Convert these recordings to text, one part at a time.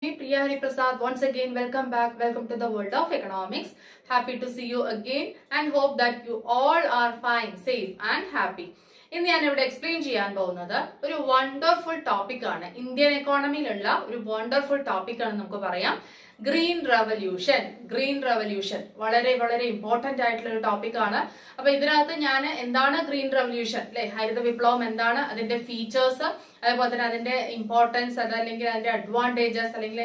Priya Hari Prasad, once again welcome back. Welcome to the world of economics. Happy to see you again and hope that you all are fine, safe and happy. ഇന്ന് ഞാൻ ഇവിടെ explain ചെയ്യാൻ പോകുന്നത് ഒരു wonderful topic ആണ്. Indian എക്കോണമിയിലുള്ള ഒരു wonderful topic ആണ് നമുക്ക് പറയാം. ഗ്രീൻ റവല്യൂഷൻ വളരെ വളരെ ഇമ്പോർട്ടന്റ് ആയിട്ടുള്ള ഒരു ടോപ്പിക് ആണ്. അപ്പൊ ഇതിനകത്ത് ഞാൻ എന്താണ് ഗ്രീൻ റവല്യൂഷൻ അല്ലെ, ഹരിത വിപ്ലവം എന്താണ്, അതിന്റെ ഫീച്ചേഴ്സ്, അതുപോലെ തന്നെ അതിന്റെ ഇമ്പോർട്ടൻസ്, അതല്ലെങ്കിൽ അതിന്റെ അഡ്വാൻറ്റേജസ് അല്ലെങ്കിൽ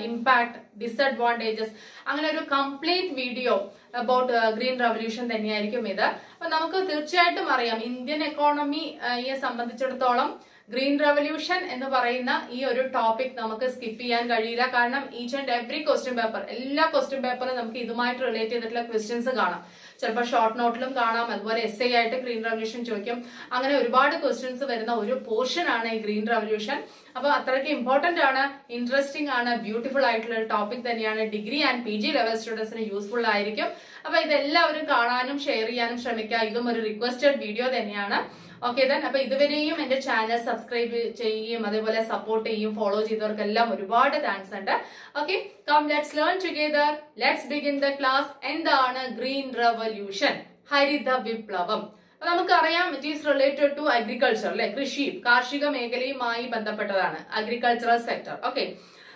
ഇമ്പാക്ട്, ഡിസഡ്വാൻറ്റേജസ്, അങ്ങനെ ഒരു complete video about green revolution തന്നെയായിരിക്കും ഇത്. അപ്പൊ നമുക്ക് തീർച്ചയായിട്ടും അറിയാം, ഇന്ത്യൻ എക്കോണമിയെ സംബന്ധിച്ചിടത്തോളം ഗ്രീൻ റവല്യൂഷൻ എന്ന് പറയുന്ന ഈ ഒരു ടോപ്പിക് നമുക്ക് സ്കിപ്പ് ചെയ്യാൻ കഴിയില്ല. കാരണം each and every question paper, എല്ലാ ക്വസ്റ്റ്യൻ പേപ്പറും നമുക്ക് ഇതുമായിട്ട് റിലേറ്റ് ചെയ്തിട്ടുള്ള ക്വസ്റ്റ്യൻസ് കാണാം. ചിലപ്പോൾ ഷോർട്ട് നോട്ടിലും കാണാം, അതുപോലെ എസ് ഐ ആയിട്ട് ഗ്രീൻ റവല്യൂഷൻ ചോദിക്കും. അങ്ങനെ ഒരുപാട് ക്വസ്റ്റ്യൻസ് വരുന്ന ഒരു പോർഷൻ ആണ് ഈ ഗ്രീൻ റവല്യൂഷൻ. അപ്പൊ അത്രയ്ക്ക് ഇമ്പോർട്ടന്റ് ആണ്, ഇൻട്രസ്റ്റിംഗ് ആണ്, ബ്യൂട്ടിഫുൾ ആയിട്ടുള്ള ഒരു ടോപ്പിക് തന്നെയാണ്. ഡിഗ്രി ആൻഡ് PG ലെവൽ സ്റ്റുഡൻസിന് യൂസ്ഫുൾ ആയിരിക്കും. അപ്പൊ ഇതെല്ലാവരും കാണാനും ഷെയർ ചെയ്യാനും ശ്രമിക്കുക. ഇതും ഒരു റിക്വസ്റ്റഡ് വീഡിയോ തന്നെയാണ്. ഓക്കെ ദെൻ, അപ്പൊ ഇതുവരെയും എന്റെ ചാനൽ സബ്സ്ക്രൈബ് ചെയ്യുകയും അതേപോലെ സപ്പോർട്ട് ചെയ്യും ഫോളോ ചെയ്തവർക്കെല്ലാം ഒരുപാട് താങ്ക്സ് ഉണ്ട്. Okay, come let's learn together. Let's begin the class. എന്താണ് ഗ്രീൻ റവല്യൂഷൻ, ഹരിത വിപ്ലവം? നമുക്കറിയാം, it is related to agriculture അല്ലെ, കൃഷി, കാർഷിക മേഖലയുമായി ബന്ധപ്പെട്ടതാണ് അഗ്രികൾച്ചറൽ സെക്ടർ. ഓക്കെ,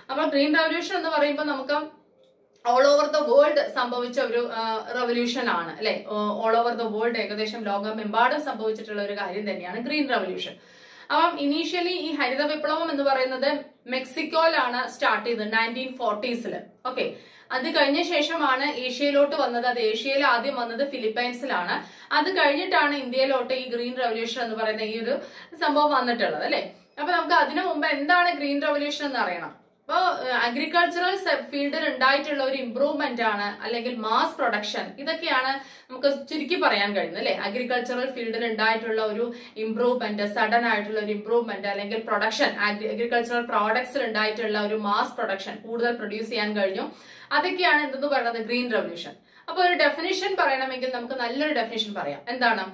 അപ്പൊ ഗ്രീൻ റവല്യൂഷൻ എന്ന് പറയുമ്പോൾ നമുക്ക് ഓൾ ഓവർ ദ വേൾഡ് സംഭവിച്ച ഒരു റവല്യൂഷൻ ആണ് അല്ലെ. ഓൾ ഓവർ ദ വേൾഡ്, ഏകദേശം ലോകമെമ്പാടും സംഭവിച്ചിട്ടുള്ള ഒരു കാര്യം തന്നെയാണ് ഗ്രീൻ റവല്യൂഷൻ. അപ്പം ഇനീഷ്യലി ഈ ഹരിത വിപ്ലവം എന്ന് പറയുന്നത് മെക്സിക്കോയിലാണ് സ്റ്റാർട്ട് ചെയ്തത് 1940s. ഓക്കെ, അത് കഴിഞ്ഞ ശേഷമാണ് ഏഷ്യയിലോട്ട് വന്നത്. അത് ഏഷ്യയിൽ ആദ്യം വന്നത് ഫിലിപ്പൈൻസിലാണ്. അത് കഴിഞ്ഞിട്ടാണ് ഇന്ത്യയിലോട്ട് ഈ ഗ്രീൻ റവല്യൂഷൻ എന്ന് പറയുന്ന ഈ ഒരു സംഭവം വന്നിട്ടുള്ളത് അല്ലെ. അപ്പൊ നമുക്ക് അതിനു മുമ്പ് എന്താണ് ഗ്രീൻ റവല്യൂഷൻ എന്ന് അറിയണം. അപ്പൊ അഗ്രികൾച്ചറൽ ഫീൽഡിൽ ഉണ്ടായിട്ടുള്ള ഒരു ഇംപ്രൂവ്മെന്റ് ആണ്, അല്ലെങ്കിൽ മാസ് പ്രൊഡക്ഷൻ, ഇതൊക്കെയാണ് നമുക്ക് ചുരുക്കി പറയാൻ കഴിയുന്നത് അല്ലെ. അഗ്രികൾച്ചറൽ ഫീൽഡിൽ ഉണ്ടായിട്ടുള്ള ഒരു ഇംപ്രൂവ്മെന്റ്, സഡൻ ആയിട്ടുള്ള ഒരു ഇംപ്രൂവ്മെന്റ്, അല്ലെങ്കിൽ പ്രൊഡക്ഷൻ, അഗ്രികൾച്ചറൽ പ്രോഡക്ട്സിൽ ഉണ്ടായിട്ടുള്ള ഒരു മാസ് പ്രൊഡക്ഷൻ, കൂടുതൽ പ്രൊഡ്യൂസ് ചെയ്യാൻ കഴിഞ്ഞു. അതൊക്കെയാണ് എന്തെന്ന് പറയുന്നത് ഗ്രീൻ റവല്യൂഷൻ. അപ്പൊ ഒരു ഡെഫിനിഷൻ പറയണമെങ്കിൽ നമുക്ക് നല്ലൊരു ഡെഫിനിഷൻ പറയാം. എന്താണ്?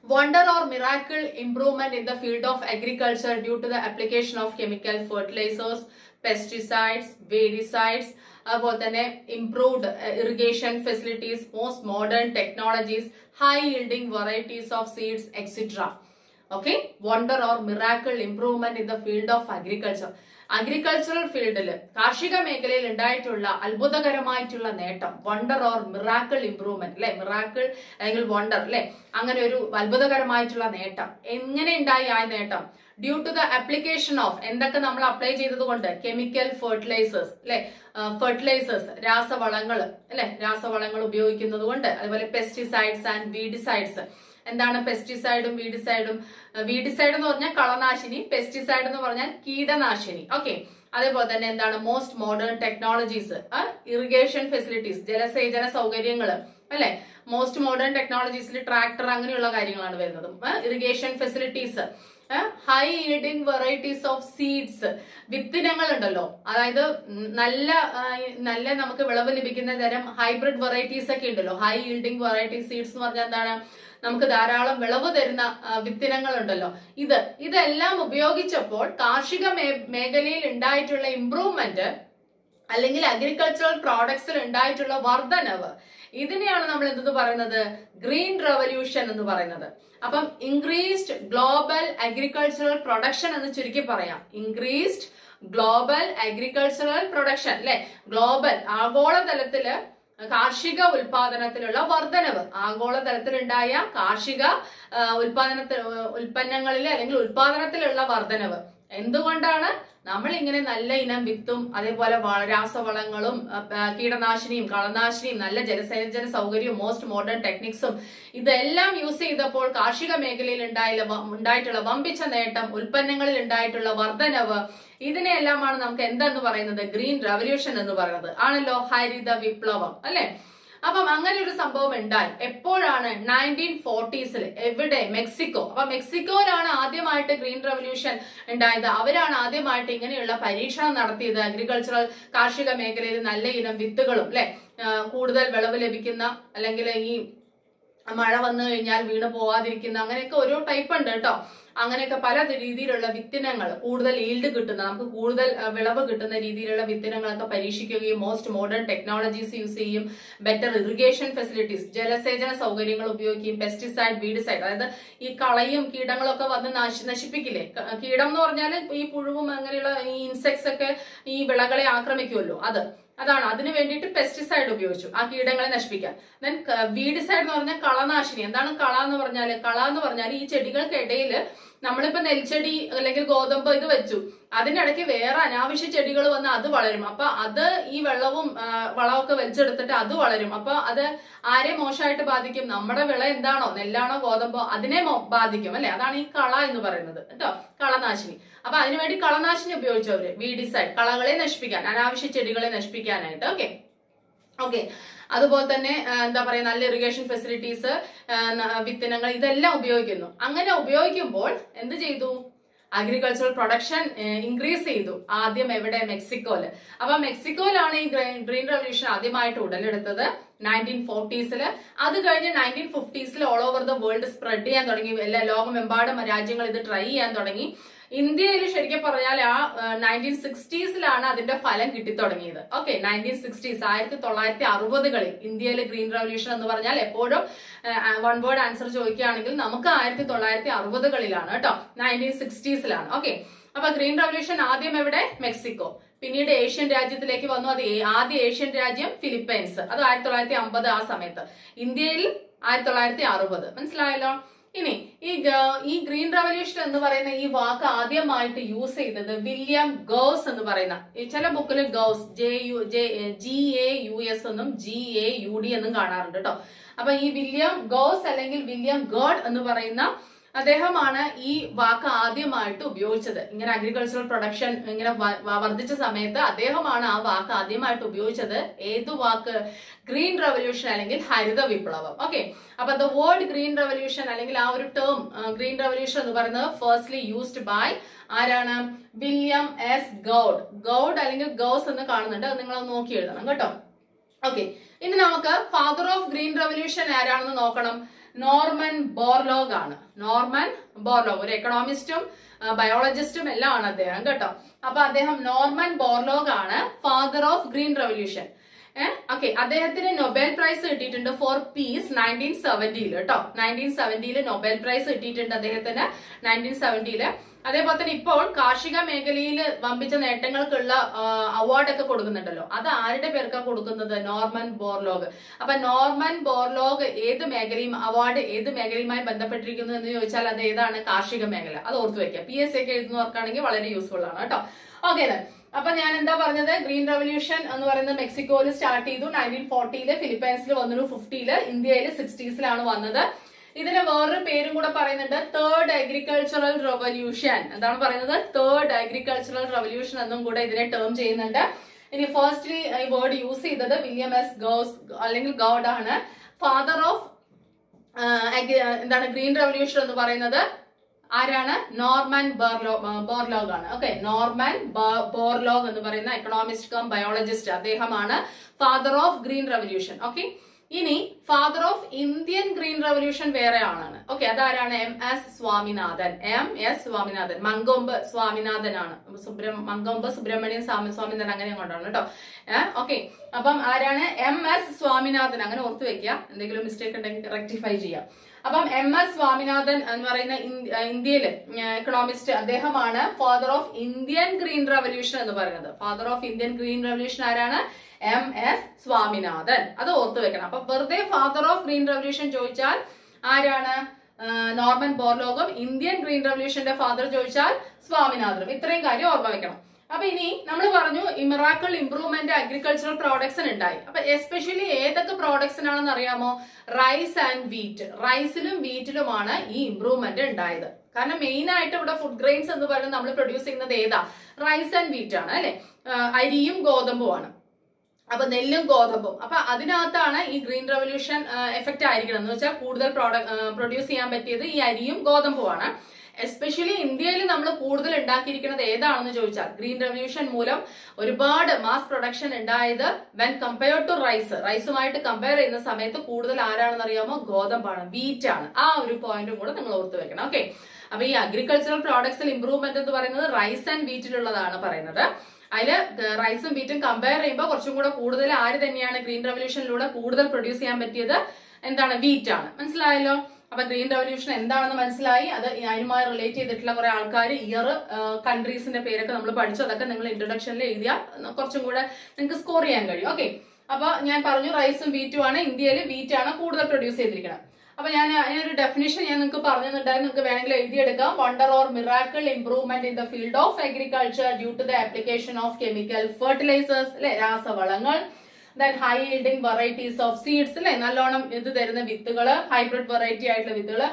Wonder or miracle improvement in the field of agriculture due to the application of chemical fertilizers, pesticides, weedicides, അതുപോലെ തന്നെ improved irrigation facilities, most modern technologies, high yielding varieties of seeds, etc. Okay, wonder or miracle improvement in the field of agriculture. Agricultural ഫീൽഡിൽ, കാർഷിക മേഖലയിൽ ഉണ്ടായിട്ടുള്ള അത്ഭുതകരമായിട്ടുള്ള നേട്ടം, wonder or miracle improvement അല്ലെ, miracle അല്ലെങ്കിൽ വണ്ടർ അല്ലെ, അങ്ങനെ ഒരു അത്ഭുതകരമായിട്ടുള്ള നേട്ടം. എങ്ങനെ ഉണ്ടായി ആ നേട്ടം? Due to the application of, എന്തൊക്കെ നമ്മൾ അപ്ലൈ ചെയ്തത് കൊണ്ട്, കെമിക്കൽ ഫെർട്ടിലൈസേഴ്സ് അല്ലെ, ഫെർട്ടിലൈസേഴ്സ്, രാസവളങ്ങൾ അല്ലെ, രാസവളങ്ങൾ ഉപയോഗിക്കുന്നത് കൊണ്ട്, അതുപോലെ പെസ്റ്റിസൈഡ്സ് ആൻഡ് വീഡിസൈഡ്സ്. എന്താണ് പെസ്റ്റിസൈഡും വീഡിസൈഡും? വീഡിസൈഡ് എന്ന് പറഞ്ഞാൽ കളനാശിനി, പെസ്റ്റിസൈഡ് എന്ന് പറഞ്ഞാൽ കീടനാശിനി. ഓക്കെ, അതേപോലെ തന്നെ എന്താണ് most modern technologies, irrigation facilities, ജലസേചന സൗകര്യങ്ങൾ അല്ലെ. മോസ്റ്റ് മോഡേൺ ടെക്നോളജീസിൽ ട്രാക്ടർ അങ്ങനെയുള്ള കാര്യങ്ങളാണ് വരുന്നത്. Irrigation facilities, high yielding varieties of seeds, വിത്തിനങ്ങൾ ഉണ്ടല്ലോ, അതായത് നല്ല നമുക്ക് വിളവ് ലഭിക്കുന്ന തരം ഹൈബ്രിഡ് വെറൈറ്റീസ് ഒക്കെ ഉണ്ടല്ലോ. ഹൈ ഈൽഡിംഗ് വെറൈറ്റി സീഡ്സ് എന്ന് പറഞ്ഞാൽ എന്താണ്? നമുക്ക് ധാരാളം വിളവ് തരുന്ന വിത്തിനങ്ങൾ ഉണ്ടല്ലോ. ഇതെല്ലാം ഉപയോഗിച്ചപ്പോൾ കാർഷിക മേഖലയിൽ ഉണ്ടായിട്ടുള്ള ഇംപ്രൂവ്മെന്റ്, അല്ലെങ്കിൽ അഗ്രികൾച്ചറൽ പ്രോഡക്ട്സിൽ ഉണ്ടായിട്ടുള്ള വർധനവ്, ഇതിനെയാണ് നമ്മൾ എന്തെന്ന് പറയുന്നത്? ഗ്രീൻ റവല്യൂഷൻ എന്ന് പറയുന്നത്. അപ്പം ഇൻക്രീസ്ഡ് ഗ്ലോബൽ അഗ്രികൾച്ചറൽ പ്രൊഡക്ഷൻ എന്ന് ചുരുക്കി പറയാം. ഇൻക്രീസ്ഡ് ഗ്ലോബൽ അഗ്രികൾച്ചറൽ പ്രൊഡക്ഷൻ അല്ലെ, ഗ്ലോബൽ ആഗോളതലത്തില് കാർഷിക ഉൽപാദനത്തിലുള്ള വർധനവ്, ആഗോളതലത്തിലുണ്ടായ കാർഷിക ഉൽപ്പന്നങ്ങളിൽ അല്ലെങ്കിൽ ഉൽപാദനത്തിലുള്ള വർധനവ്. എന്തുകൊണ്ടാണ്? നമ്മൾ ഇങ്ങനെ നല്ല ഇനം വിത്തും അതേപോലെ രാസവളങ്ങളും കീടനാശിനിയും കളനാശിനിയും നല്ല ജലസേചന സൗകര്യവും മോസ്റ്റ് മോഡേൺ ടെക്നിക്സും ഇതെല്ലാം യൂസ് ചെയ്തപ്പോൾ കാർഷിക മേഖലയിൽ ഉണ്ടായിട്ടുള്ള വമ്പിച്ച നേട്ടം, ഉൽപ്പന്നങ്ങളിൽ ഉണ്ടായിട്ടുള്ള വർധനവ്, ഇതിനെല്ലാമാണ് നമുക്ക് എന്തെന്ന് പറയുന്നത്? ഗ്രീൻ റവല്യൂഷൻ എന്ന് പറയുന്നത് ആണല്ലോ, ഹരിത വിപ്ലവം അല്ലെ. അപ്പം അങ്ങനെ ഒരു സംഭവം ഉണ്ടായി. എപ്പോഴാണ്? 1940s. എവിടെ? മെക്സിക്കോ. അപ്പൊ മെക്സിക്കോയിലാണ് ആദ്യമായിട്ട് ഗ്രീൻ റവല്യൂഷൻ ഉണ്ടായത്. അവരാണ് ആദ്യമായിട്ട് ഇങ്ങനെയുള്ള പരീക്ഷണം നടത്തിയത്. അഗ്രികൾച്ചറൽ, കാർഷിക മേഖലയിൽ നല്ല ഇനം വിത്തുകളും അല്ലെ, കൂടുതൽ വിളവ് ലഭിക്കുന്ന, അല്ലെങ്കിൽ ഈ മഴ വന്നു കഴിഞ്ഞാൽ വീണ് പോവാതിരിക്കുന്ന, അങ്ങനെയൊക്കെ ഓരോ ടൈപ്പ് ഉണ്ട് കേട്ടോ. അങ്ങനെയൊക്കെ പല രീതിയിലുള്ള വിത്തിനങ്ങൾ കൂടുതൽ ഈൽഡ് കിട്ടുന്ന, നമുക്ക് കൂടുതൽ വിളവ് കിട്ടുന്ന രീതിയിലുള്ള വിത്തിനങ്ങളൊക്കെ പരീക്ഷിക്കുകയും മോസ്റ്റ് മോഡേൺ ടെക്നോളജീസ് യൂസ് ചെയ്യും, ബെറ്റർ ഇറിഗേഷൻ ഫെസിലിറ്റീസ്, ജലസേചന സൗകര്യങ്ങൾ ഉപയോഗിക്കും, പെസ്റ്റിസൈഡ്, വീഡിസൈഡ്, അതായത് ഈ കളയും കീടങ്ങളും ഒക്കെ വന്ന് നശിപ്പിക്കില്ലേ. കീടം എന്ന് പറഞ്ഞാൽ ഈ പുഴുവും അങ്ങനെയുള്ള ഈ ഇൻസെക്ട്സ് ഒക്കെ ഈ വിളകളെ ആക്രമിക്കുമല്ലോ, അതാണ്. അതിന് വേണ്ടിയിട്ട് പെസ്റ്റിസൈഡ് ഉപയോഗിച്ചു ആ കീടങ്ങളെ നശിപ്പിക്കാൻ. ദെൻ വീഡിസൈഡ് എന്ന് പറഞ്ഞാൽ കളനാശിനി. എന്താണ് കള എന്ന് പറഞ്ഞാൽ ഈ ചെടികൾക്കിടയിൽ നമ്മളിപ്പോ നെൽച്ചെടി അല്ലെങ്കിൽ ഗോതമ്പ് ഇത് വെച്ചു, അതിനിടയ്ക്ക് വേറെ അനാവശ്യ ചെടികൾ വന്ന് അത് വളരും. അപ്പൊ അത് ഈ വെള്ളവും വളമൊക്കെ വലിച്ചെടുത്തിട്ട് അത് വളരും. അപ്പൊ അത് ആരെ മോശമായിട്ട് ബാധിക്കും? നമ്മുടെ വിള എന്താണോ, നെല്ലാണോ ഗോതമ്പോ, അതിനെ ബാധിക്കും അല്ലെ. അതാണ് ഈ കള എന്ന് പറയുന്നത് കേട്ടോ, കളനാശിനി. അപ്പൊ അതിനുവേണ്ടി കളനാശിനി ഉപയോഗിച്ചു അവര്, വീഡിസൈഡ്, കളകളെ നശിപ്പിക്കാൻ, അനാവശ്യ ചെടികളെ നശിപ്പിക്കാനായിട്ട്. ഓക്കെ. അതുപോലെ തന്നെ എന്താ പറയാ, നല്ല ഇറിഗേഷൻ ഫെസിലിറ്റീസ്, വിത്തിനങ്ങൾ, ഇതെല്ലാം ഉപയോഗിക്കുന്നു. അങ്ങനെ ഉപയോഗിക്കുമ്പോൾ എന്ത് ചെയ്തു? അഗ്രികൾച്ചറൽ പ്രൊഡക്ഷൻ ഇൻക്രീസ് ചെയ്തു. ആദ്യം എവിടെ? മെക്സിക്കോയില്. അപ്പൊ മെക്സിക്കോയിലാണ് ഈ ഗ്രീൻ റവല്യൂഷൻ ആദ്യമായിട്ട് ഉടലെടുത്തത് 1940s. അത് കഴിഞ്ഞ് 1950s all over the world spread ചെയ്യാൻ തുടങ്ങി. എല്ലാ ലോകമെമ്പാടും രാജ്യങ്ങൾ ഇത് ട്രൈ ചെയ്യാൻ തുടങ്ങി. ഇന്ത്യയിൽ ശരിക്കും പറഞ്ഞാൽ ആ 1960s അതിന്റെ ഫലം കിട്ടിത്തുടങ്ങിയത്. ഓക്കെ, 1960s 1960കളിൽ ഇന്ത്യയിലെ ഗ്രീൻ റവല്യൂഷൻ എന്ന് പറഞ്ഞാൽ എപ്പോഴും വൺ വേർഡ് ആൻസർ ചോദിക്കുകയാണെങ്കിൽ നമുക്ക് 1960കളിലാണ് കേട്ടോ, 1960s. ഓക്കെ, അപ്പൊ ഗ്രീൻ റവല്യൂഷൻ ആദ്യം എവിടെ? മെക്സിക്കോ. പിന്നീട് ഏഷ്യൻ രാജ്യത്തിലേക്ക് വന്നു. അത് ആദ്യ ഏഷ്യൻ രാജ്യം ഫിലിപ്പൈൻസ്, അത് 1950 ആ സമയത്ത്. ഇന്ത്യയിൽ 1960. മനസ്സിലായല്ലോ. ഇനി ഈ ഗ്രീൻ റവല്യൂഷൻ എന്ന് പറയുന്ന ഈ വാക്ക് ആദ്യമായിട്ട് യൂസ് ചെയ്തത് വില്യം ഗോസ് എന്ന് പറയുന്ന, ചില ബുക്കിൽ ഗോസ് GAUS എന്നും GAUD എന്നും കാണാറുണ്ട് കേട്ടോ. അപ്പൊ ഈ വില്യം ഗോസ് അല്ലെങ്കിൽ വില്യം ഗോഡ് എന്ന് പറയുന്ന അദ്ദേഹമാണ് ഈ വാക്ക് ആദ്യമായിട്ട് ഉപയോഗിച്ചത്. ഇങ്ങനെ അഗ്രികൾച്ചറൽ പ്രൊഡക്ഷൻ ഇങ്ങനെ വർദ്ധിച്ച സമയത്ത് അദ്ദേഹമാണ് ആ വാക്ക് ആദ്യമായിട്ട് ഉപയോഗിച്ചത്. ഏതു വാക്ക്? ഗ്രീൻ റവല്യൂഷൻ അല്ലെങ്കിൽ ഹരിത വിപ്ലവം. ഓക്കെ, അപ്പൊ ദ വേർഡ് ഗ്രീൻ റവല്യൂഷൻ അല്ലെങ്കിൽ ആ ഒരു ടേം ഗ്രീൻ റവല്യൂഷൻ എന്ന് പറയുന്നത് ഫസ്റ്റ്ലി യൂസ്ഡ് ബൈ ആരാണ്? വില്യം എസ് ഗോഡ് അല്ലെങ്കിൽ ഗോസ് എന്ന് കാണുന്നുണ്ട്. അത് നിങ്ങൾ നോക്കി എഴുതണം കേട്ടോ. ഓക്കെ, ഇനി നമുക്ക് ഫാദർ ഓഫ് ഗ്രീൻ റവല്യൂഷൻ ആരാണെന്ന് നോക്കണം. നോർമൻ ബോർലോഗ് ആണ്. നോർമൻ ബോർലോഗ് ഒരു എക്കണോമിസ്റ്റും ബയോളജിസ്റ്റും എല്ലാം ആണ് അദ്ദേഹം കേട്ടോ. അപ്പൊ അദ്ദേഹം നോർമൻ ബോർലോഗ് ആണ് father of green revolution. Okay, അദ്ദേഹത്തിന് നൊബേൽ പ്രൈസ് കിട്ടിയിട്ടുണ്ട് ഫോർ പീസ് 1970 കേട്ടോ. 1970 നൊബേൽ പ്രൈസ് കിട്ടിയിട്ടുണ്ട് അദ്ദേഹത്തിന് 1970. അതേപോലെ തന്നെ ഇപ്പോൾ കാർഷിക മേഖലയിൽ വമ്പിച്ച നേട്ടങ്ങൾക്കുള്ള അവാർഡൊക്കെ കൊടുക്കുന്നുണ്ടല്ലോ. അത് ആരുടെ പേർക്കാണ് കൊടുക്കുന്നത്? Norman Borlaug. അപ്പൊ നോർമൻ ബോർലോഗ് ഏത് മേഖലയും അവാർഡ് ഏത് മേഖലയുമായി ബന്ധപ്പെട്ടിരിക്കുന്നു എന്ന് ചോദിച്ചാൽ അത് ഏതാണ്? കാർഷിക മേഖല. അത് ഓർത്തു വെക്കുക. PSC ഒക്കെ എഴുതുന്നവർക്കാണെങ്കിൽ വളരെ യൂസ്ഫുൾ ആണ് കേട്ടോ. ഓക്കെ, അപ്പൊ ഞാൻ എന്താ പറഞ്ഞത്? ഗ്രീൻ റവല്യൂഷൻ എന്ന് പറയുന്നത് മെക്സിക്കോയിൽ സ്റ്റാർട്ട് ചെയ്തു 1940, ഫിലിപ്പൈൻസിൽ വന്നു 50, ഇന്ത്യയിൽ 60s വന്നത്. ഇതിന് വേറൊരു പേരും കൂടെ പറയുന്നുണ്ട്, തേർഡ് അഗ്രികൾച്ചറൽ റവല്യൂഷൻ. എന്താണ് പറയുന്നത്? തേർഡ് അഗ്രികൾച്ചറൽ റവല്യൂഷൻ എന്നും കൂടെ ഇതിനെ ടേം ചെയ്യുന്നുണ്ട്. ഇനി ഫസ്റ്റ്ലി ഈ വേർഡ് യൂസ് ചെയ്തത് വില്യം എസ് ഗോസ് അല്ലെങ്കിൽ ഗോഡ് ആണ്. ഫാദർ ഓഫ് എന്താണ് ഗ്രീൻ റവല്യൂഷൻ എന്ന് പറയുന്നത് ആരാണ്? നോർമൻ ബോർലോഗ് ആണ്. ഓക്കെ, നോർമൻ ബോർലോഗ് എന്ന് പറയുന്ന എക്കണോമിസ്റ്റ് കം ബയോളജിസ്റ്റ്, അദ്ദേഹമാണ് father of green revolution. Okay, ഇനി father of Indian green revolution വേറെ ആളാണ്. ഓക്കെ, അതാരാണ്? MS സ്വാമിനാഥൻ. മങ്കൊമ്പ് സ്വാമിനാഥൻ ആണ്. മങ്കൊമ്പ് സുബ്രഹ്മണ്യൻ സ്വാമിനാഥൻ അങ്ങനെ കൊണ്ടാണ് കേട്ടോ. ഓക്കെ, അപ്പം ആരാണ്? MS സ്വാമിനാഥൻ. അങ്ങനെ ഓർത്തു വെക്കുക, എന്തെങ്കിലും മിസ്റ്റേക്ക് ഉണ്ടെങ്കിൽ റെക്ടിഫൈ ചെയ്യാം. അപ്പം MS സ്വാമിനാഥൻ എന്ന് പറയുന്ന ഇന്ത്യയിലെ എക്കണോമിസ്റ്റ്, അദ്ദേഹമാണ് father of Indian green revolution എന്ന് പറയുന്നത്. Father of Indian green revolution ആരാണ്? MS സ്വാമിനാഥൻ. അത് ഓർത്തു വെക്കണം. അപ്പൊ വെറുതെ ഫാദർ ഓഫ് ഗ്രീൻ റവല്യൂഷൻ ചോദിച്ചാൽ ആരാണ്? നോർമൻ ബോർലോഗും. ഇന്ത്യൻ ഗ്രീൻ റവല്യൂഷന്റെ ഫാദർ ചോദിച്ചാൽ സ്വാമിനാഥനും. ഇത്രയും കാര്യം ഓർമ്മ വെക്കണം. അപ്പൊ ഇനി നമ്മൾ പറഞ്ഞു മിറാക്കിൾ ഇംപ്രൂവ്മെന്റ് അഗ്രികൾച്ചറൽ പ്രോഡക്ട്സിന് ഉണ്ടായി. അപ്പൊ എസ്പെഷ്യലി ഏതൊക്കെ പ്രോഡക്ട്സിനാണെന്ന് അറിയാമോ? Rice and wheat. റൈസിലും വീറ്റിലുമാണ് ഈ ഇംപ്രൂവ്മെന്റ് ഉണ്ടായത്. കാരണം മെയിൻ ആയിട്ട് ഇവിടെ ഫുഡ് ഗ്രെയിൻസ് എന്ന് പറയുന്നത് നമ്മൾ പ്രൊഡ്യൂസ് ചെയ്യുന്നത് ഏതാ? റൈസ് ആൻഡ് വീറ്റ് ആണ് അല്ലെ. അരിയും ഗോതമ്പുമാണ്. അപ്പൊ നെല്ലും ഗോതമ്പും. അപ്പൊ അതിനകത്താണ് ഈ ഗ്രീൻ റവല്യൂഷൻ എഫക്റ്റ് ആയിരിക്കണം എന്ന് വെച്ചാൽ കൂടുതൽ പ്രൊഡ്യൂസ് ചെയ്യാൻ പറ്റിയത് ഈ അരിയും ഗോതമ്പുമാണ്. എസ്പെഷ്യലി ഇന്ത്യയിൽ നമ്മൾ കൂടുതൽ ഉണ്ടാക്കിയിരിക്കുന്നത് ഏതാണെന്ന് ചോദിച്ചാൽ ഗ്രീൻ റവല്യൂഷൻ മൂലം ഒരുപാട് മാസ് പ്രൊഡക്ഷൻ ഉണ്ടായത് വെൻ കമ്പയർഡ് ടു റൈസുമായിട്ട് കമ്പയർ ചെയ്യുന്ന സമയത്ത് കൂടുതൽ ആരാണെന്ന് അറിയാമോ? ഗോതമ്പാണ്, വീറ്റ് ആണ്. ആ ഒരു പോയിന്റും കൂടെ നിങ്ങൾ ഓർത്ത് വെക്കണം. ഓക്കെ, അപ്പൊ ഈ അഗ്രികൾച്ചറൽ പ്രോഡക്ട്സിൽ ഇംപ്രൂവ്മെന്റ് എന്ന് പറയുന്നത് റൈസ് ആൻഡ് വീറ്റിലുള്ളതാണ് പറയുന്നത്. അതില് റൈസും വീറ്റും കമ്പയർ ചെയ്യുമ്പോൾ കുറച്ചും കൂടെ കൂടുതൽ ആര് തന്നെയാണ് ഗ്രീൻ റെവല്യൂഷനിലൂടെ കൂടുതൽ പ്രൊഡ്യൂസ് ചെയ്യാൻ പറ്റിയത്? എന്താണ്? വീറ്റ് ആണ്. മനസ്സിലായല്ലോ? അപ്പൊ ഗ്രീൻ റെവല്യൂഷൻ എന്താണെന്ന് മനസ്സിലായി. അത് അതിനുമായി റിലേറ്റ് ചെയ്തിട്ടുള്ള കുറെ ആൾക്കാർ, ഇയർ, കൺട്രീസിന്റെ പേരൊക്കെ നമ്മൾ പഠിച്ചു. അതൊക്കെ നിങ്ങൾ ഇൻട്രൊഡക്ഷനിൽ എഴുതിയാൽ കുറച്ചും കൂടെ നിങ്ങൾക്ക് സ്കോർ ചെയ്യാൻ കഴിയും. ഓക്കെ, അപ്പൊ ഞാൻ പറഞ്ഞു റൈസും വീറ്റും ആണ്. ഇന്ത്യയിൽ വീറ്റ് ആണ് കൂടുതൽ പ്രൊഡ്യൂസ് ചെയ്തിരിക്കുന്നത്. അപ്പൊ ഞാൻ അതിനൊരു ഡെഫിനിഷൻ ഞാൻ നിങ്ങൾക്ക് പറഞ്ഞിട്ടുണ്ടായിരുന്നു. നിങ്ങൾക്ക് വേണമെങ്കിൽ എഴുതിയെടുക്കാം. Wonder or miracle improvement in the field of agriculture due to the application of chemical fertilisers, അല്ലെ, രാസവളങ്ങൾ. Then high yielding varieties of seeds, അല്ലെ, നല്ലോണം ഇത് തരുന്ന വിത്തുകള്, ഹൈബ്രിഡ് വെറൈറ്റി ആയിട്ടുള്ള വിത്തുകള്,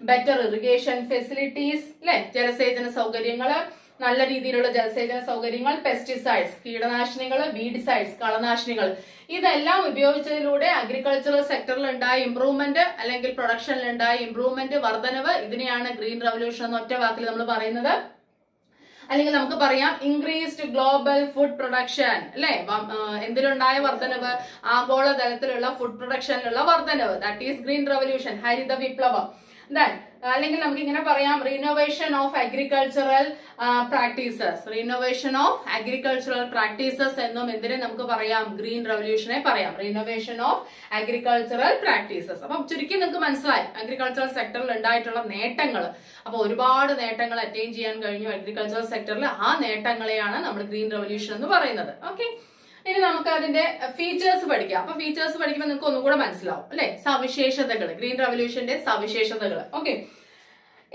ബെറ്റർ ഇറിഗേഷൻ ഫെസിലിറ്റീസ്, അല്ലെ, ജലസേചന സൗകര്യങ്ങള്, നല്ല രീതിയിലുള്ള ജലസേചന സൗകര്യങ്ങൾ, പെസ്റ്റിസൈഡ്സ്, കീടനാശിനികൾ, വീഡിസൈഡ്സ്, കളനാശിനികൾ, ഇതെല്ലാം ഉപയോഗിച്ചതിലൂടെ അഗ്രികൾച്ചറൽ സെക്ടറിൽ ഉണ്ടായ ഇംപ്രൂവ്മെന്റ് അല്ലെങ്കിൽ പ്രൊഡക്ഷനിൽ ഉണ്ടായ ഇംപ്രൂവ്മെന്റ്, വർധനവ്, ഇതിനെയാണ് ഗ്രീൻ റെവല്യൂഷൻ എന്ന ഒറ്റ വാക്കിൽ നമ്മൾ പറയുന്നത്. അല്ലെങ്കിൽ നമുക്ക് പറയാം ഇൻക്രീസ്ഡ് ഗ്ലോബൽ ഫുഡ് പ്രൊഡക്ഷൻ, അല്ലെ, എന്തിലുണ്ടായ വർധനവ്? ആഗോളതലത്തിലുള്ള ഫുഡ് പ്രൊഡക്ഷനിലുള്ള വർധനവ്. ദാറ്റ് ഈസ് ഗ്രീൻ റെവല്യൂഷൻ, ഹരിത വിപ്ലവം. അല്ലെങ്കിൽ നമുക്ക് ഇങ്ങനെ പറയാം renovation of agricultural practices, renovation of agricultural practices എന്നും എന്തിനെ നമുക്ക് പറയാം? ഗ്രീൻ റെവല്യൂഷനെ പറയാം, റിനോവേഷൻ ഓഫ് അഗ്രികൾച്ചറൽ പ്രാക്ടീസസ്. അപ്പം ചുരുക്കി നിങ്ങൾക്ക് മനസ്സിലായി അഗ്രികൾച്ചറൽ സെക്ടറിൽ ഉണ്ടായിട്ടുള്ള നേട്ടങ്ങൾ. അപ്പൊ ഒരുപാട് നേട്ടങ്ങൾ അറ്റൈൻ ചെയ്യാൻ കഴിഞ്ഞു അഗ്രികൾച്ചറൽ സെക്ടറിൽ. ആ നേട്ടങ്ങളെയാണ് നമ്മൾ ഗ്രീൻ റെവല്യൂഷൻ എന്ന് പറയുന്നത്. ഓക്കെ, ഇനി നമുക്ക് അതിന്റെ ഫീച്ചേഴ്സ് പഠിക്കാം. അപ്പൊ ഫീച്ചേഴ്സ് പഠിക്കുമ്പോൾ നിങ്ങൾക്ക് ഒന്നും കൂടെ മനസ്സിലാവും, അല്ലെ, സവിശേഷതകൾ, ഗ്രീൻ റെവല്യൂഷന്റെ സവിശേഷതകൾ. Okay,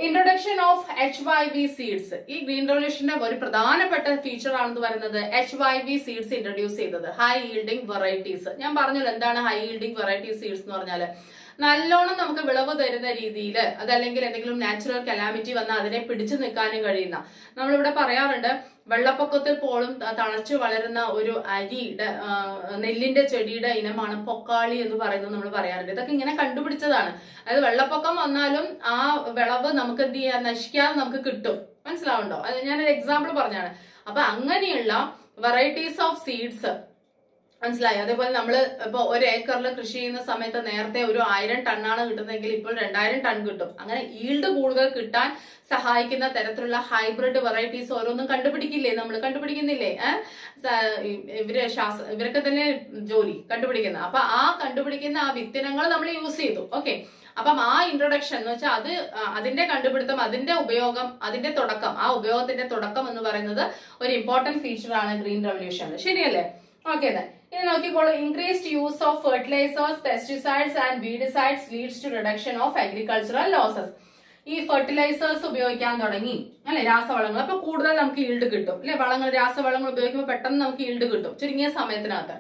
introduction of HYV seeds. ഈ ഗ്രീൻ റെവല്യൂഷന്റെ ഒരു പ്രധാനപ്പെട്ട ഫീച്ചർ ആണെന്ന് പറയുന്നത് HYV സീഡ്സ് ഇൻട്രൊഡ്യൂസ് ചെയ്തത്, ഹൈ ഈൽഡിംഗ് വെറൈറ്റീസ്. ഞാൻ പറഞ്ഞല്ലോ എന്താണ് ഹൈ ഈൽഡിംഗ് വെറൈറ്റി സീഡ്സ് എന്ന് പറഞ്ഞാല്? നല്ലോണം നമുക്ക് വിളവ് തരുന്ന രീതിയിൽ, അതല്ലെങ്കിൽ എന്തെങ്കിലും നാച്ചുറൽ കലാമിറ്റി വന്നാൽ അതിനെ പിടിച്ചു നിൽക്കാനും കഴിയുന്ന, നമ്മളിവിടെ പറയാറുണ്ട് വെള്ളപ്പൊക്കത്തിൽ പോലും തഴച്ചു വളരുന്ന ഒരു അരിയുടെ, നെല്ലിന്റെ ചെടിയുടെ ഇനമാണ് പൊക്കാളി എന്ന് പറയുന്നത് നമ്മൾ പറയാറുണ്ട്. ഇതൊക്കെ ഇങ്ങനെ കണ്ടുപിടിച്ചതാണ്. അതായത് വെള്ളപ്പൊക്കം വന്നാലും ആ വിളവ് നമുക്ക് എന്ത് ചെയ്യാൻ, നശിക്കാതെ നമുക്ക് കിട്ടും. മനസ്സിലാവുണ്ടോ? അത് ഞാനൊരു എക്സാമ്പിൾ പറഞ്ഞാണ്. അപ്പൊ അങ്ങനെയുള്ള വെറൈറ്റീസ് ഓഫ് സീഡ്സ്, മനസ്സിലായി. അതേപോലെ നമ്മൾ ഇപ്പൊ ഒരു ഏക്കറിൽ കൃഷി ചെയ്യുന്ന സമയത്ത് നേരത്തെ ഒരു 1000 ടണ്ണാണ് കിട്ടുന്നതെങ്കിൽ ഇപ്പോൾ 2000 ടൺ കിട്ടും. അങ്ങനെ ഈൽഡ് കൂടുതൽ കിട്ടാൻ സഹായിക്കുന്ന തരത്തിലുള്ള ഹൈബ്രിഡ് വെറൈറ്റീസ് ഓരോന്നും കണ്ടുപിടിക്കില്ലേ? നമ്മൾ കണ്ടുപിടിക്കുന്നില്ലേ? ഇവരൊക്കെ തന്നെ ജോലി കണ്ടുപിടിക്കുന്ന. അപ്പൊ ആ കണ്ടുപിടിക്കുന്ന ആ വിത്തിനങ്ങൾ നമ്മൾ യൂസ് ചെയ്തു. ഓക്കെ, അപ്പം ആ ഇൻട്രൊഡക്ഷൻ എന്ന് വെച്ചാൽ അത് അതിന്റെ കണ്ടുപിടുത്തം, അതിന്റെ ഉപയോഗം, അതിന്റെ തുടക്കം, ആ ഉപയോഗത്തിന്റെ തുടക്കം എന്ന് പറയുന്നത് ഒരു ഇമ്പോർട്ടന്റ് ഫീച്ചർ ആണ് ഗ്രീൻ റെവല്യൂഷൻ. ശരിയല്ലേ? ഓക്കെ, ഇനി നോക്കിക്കോളൂ. Increased use of fertilisers, pesticides and weedicides leads to reduction of agricultural losses. ഈ ഫെർട്ടിലൈസേഴ്സ് ഉപയോഗിക്കാൻ തുടങ്ങി, അല്ലെ, രാസവളങ്ങൾ. അപ്പൊ കൂടുതൽ നമുക്ക് ഈൽഡ് കിട്ടും, അല്ലെ, വളങ്ങൾ, രാസവളങ്ങൾ ഉപയോഗിക്കുമ്പോൾ പെട്ടെന്ന് നമുക്ക് ഈൽഡ് കിട്ടും ചുരുങ്ങിയ സമയത്തിനകത്ത്.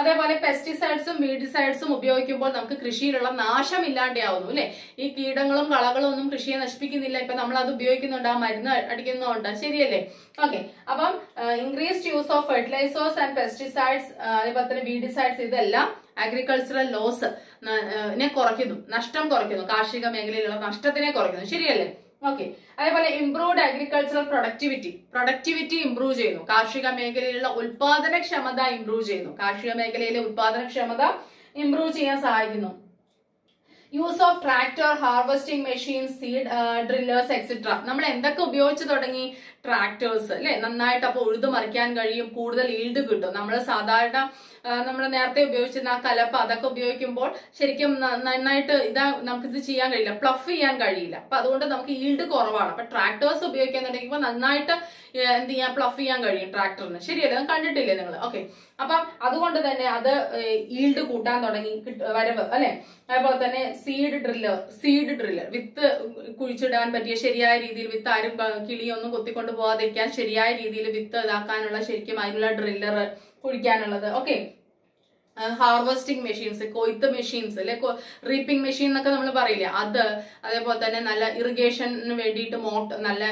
അതേപോലെ പെസ്റ്റിസൈഡ്സും വീഡിസൈഡ്സും ഉപയോഗിക്കുമ്പോൾ നമുക്ക് കൃഷിയിലുള്ള നാശം ഇല്ലാണ്ടാവുന്നു, അല്ലെ. ഈ കീടങ്ങളും കളകളും ഒന്നും കൃഷിയെ നശിപ്പിക്കുന്നില്ല. ഇപ്പൊ നമ്മൾ അത് ഉപയോഗിക്കുന്നുണ്ട്, ആ മരുന്ന് അടിക്കുന്നുണ്ട്. ശരിയല്ലേ? ഓക്കെ, അപ്പം increased use of fertilisers and pesticides, അതേപോലെ തന്നെ വീഡിസൈഡ്സ്, ഇതെല്ലാം അഗ്രികൾച്ചറൽ ലോസ് കുറയ്ക്കുന്നു, നഷ്ടം കുറയ്ക്കുന്നു, കാർഷിക മേഖലയിലുള്ള നഷ്ടത്തിനെ കുറയ്ക്കുന്നു. ശരിയല്ലേ? ഓക്കെ, അതേപോലെ ഇംപ്രൂവ്ഡ് അഗ്രികൾച്ചറൽ പ്രൊഡക്ടിവിറ്റി ഇംപ്രൂവ് ചെയ്യുന്നു. കാർഷിക മേഖലയിലുള്ള ഉൽപാദനക്ഷമത ഇംപ്രൂവ് ചെയ്യുന്നു. കാർഷിക മേഖലയിലെ ഉൽപാദനക്ഷമത ഇംപ്രൂവ് ചെയ്യാൻ സഹായിക്കുന്നു. Use of tractor, harvesting machines, seed drillers etcetera. നമ്മൾ എന്തൊക്കെ ഉപയോഗിച്ച് തുടങ്ങി? ട്രാക്ടേഴ്സ്, അല്ലെ, നന്നായിട്ട് അപ്പൊ ഉഴുതു മറിക്കാൻ കഴിയും, കൂടുതൽ ഈൽഡ് കിട്ടും. നമ്മൾ സാധാരണ നമ്മൾ നേരത്തെ ഉപയോഗിച്ചിരുന്ന ആ കലപ്പ, അതൊക്കെ ഉപയോഗിക്കുമ്പോൾ ശരിക്കും നന്നായിട്ട് നമുക്കിത് ചെയ്യാൻ കഴിയില്ല, പ്ലഫ് ചെയ്യാൻ കഴിയില്ല. അപ്പൊ അതുകൊണ്ട് നമുക്ക് ഈൽഡ് കുറവാണ്. അപ്പൊ ട്രാക്ടേഴ്സ് ഉപയോഗിക്കുന്നുണ്ടെങ്കിൽ നന്നായിട്ട് എന്ത് ചെയ്യാൻ, പ്ലഫ് ചെയ്യാൻ കഴിയും ട്രാക്ടറിന്. ശരിയല്ലേ? അത് കണ്ടിട്ടില്ലേ നിങ്ങൾ? ഓക്കെ, അപ്പം അതുകൊണ്ട് തന്നെ അത് ഈൽഡ് കൂട്ടാൻ തുടങ്ങി, വരവ്, അല്ലെ. അതുപോലെ തന്നെ സീഡ് ഡ്രില്ലർ, വിത്ത് കുഴിച്ചിടാൻ പറ്റിയ ശരിയായ രീതിയിൽ, വിത്ത് ആരും കിളിയൊന്നും കൊത്തിക്കൊണ്ട് പോകാതിരിക്കാൻ ശരിയായ രീതിയിൽ വിത്ത് ഇതാക്കാനുള്ള ശരിക്കും അതിനുള്ള ഡ്രില്ലർ, കുഴിക്കാനുള്ളത്. ഓക്കെ, ഹാർവെസ്റ്റിംഗ് മെഷീൻസ്, കൊയ്ത്ത് മെഷീൻസ്, അല്ലെ, റീപ്പിംഗ് മെഷീൻ എന്നൊക്കെ നമ്മൾ പറയില്ലേ, അത്. അതേപോലെ തന്നെ നല്ല ഇറിഗേഷന് വേണ്ടിയിട്ട് നല്ല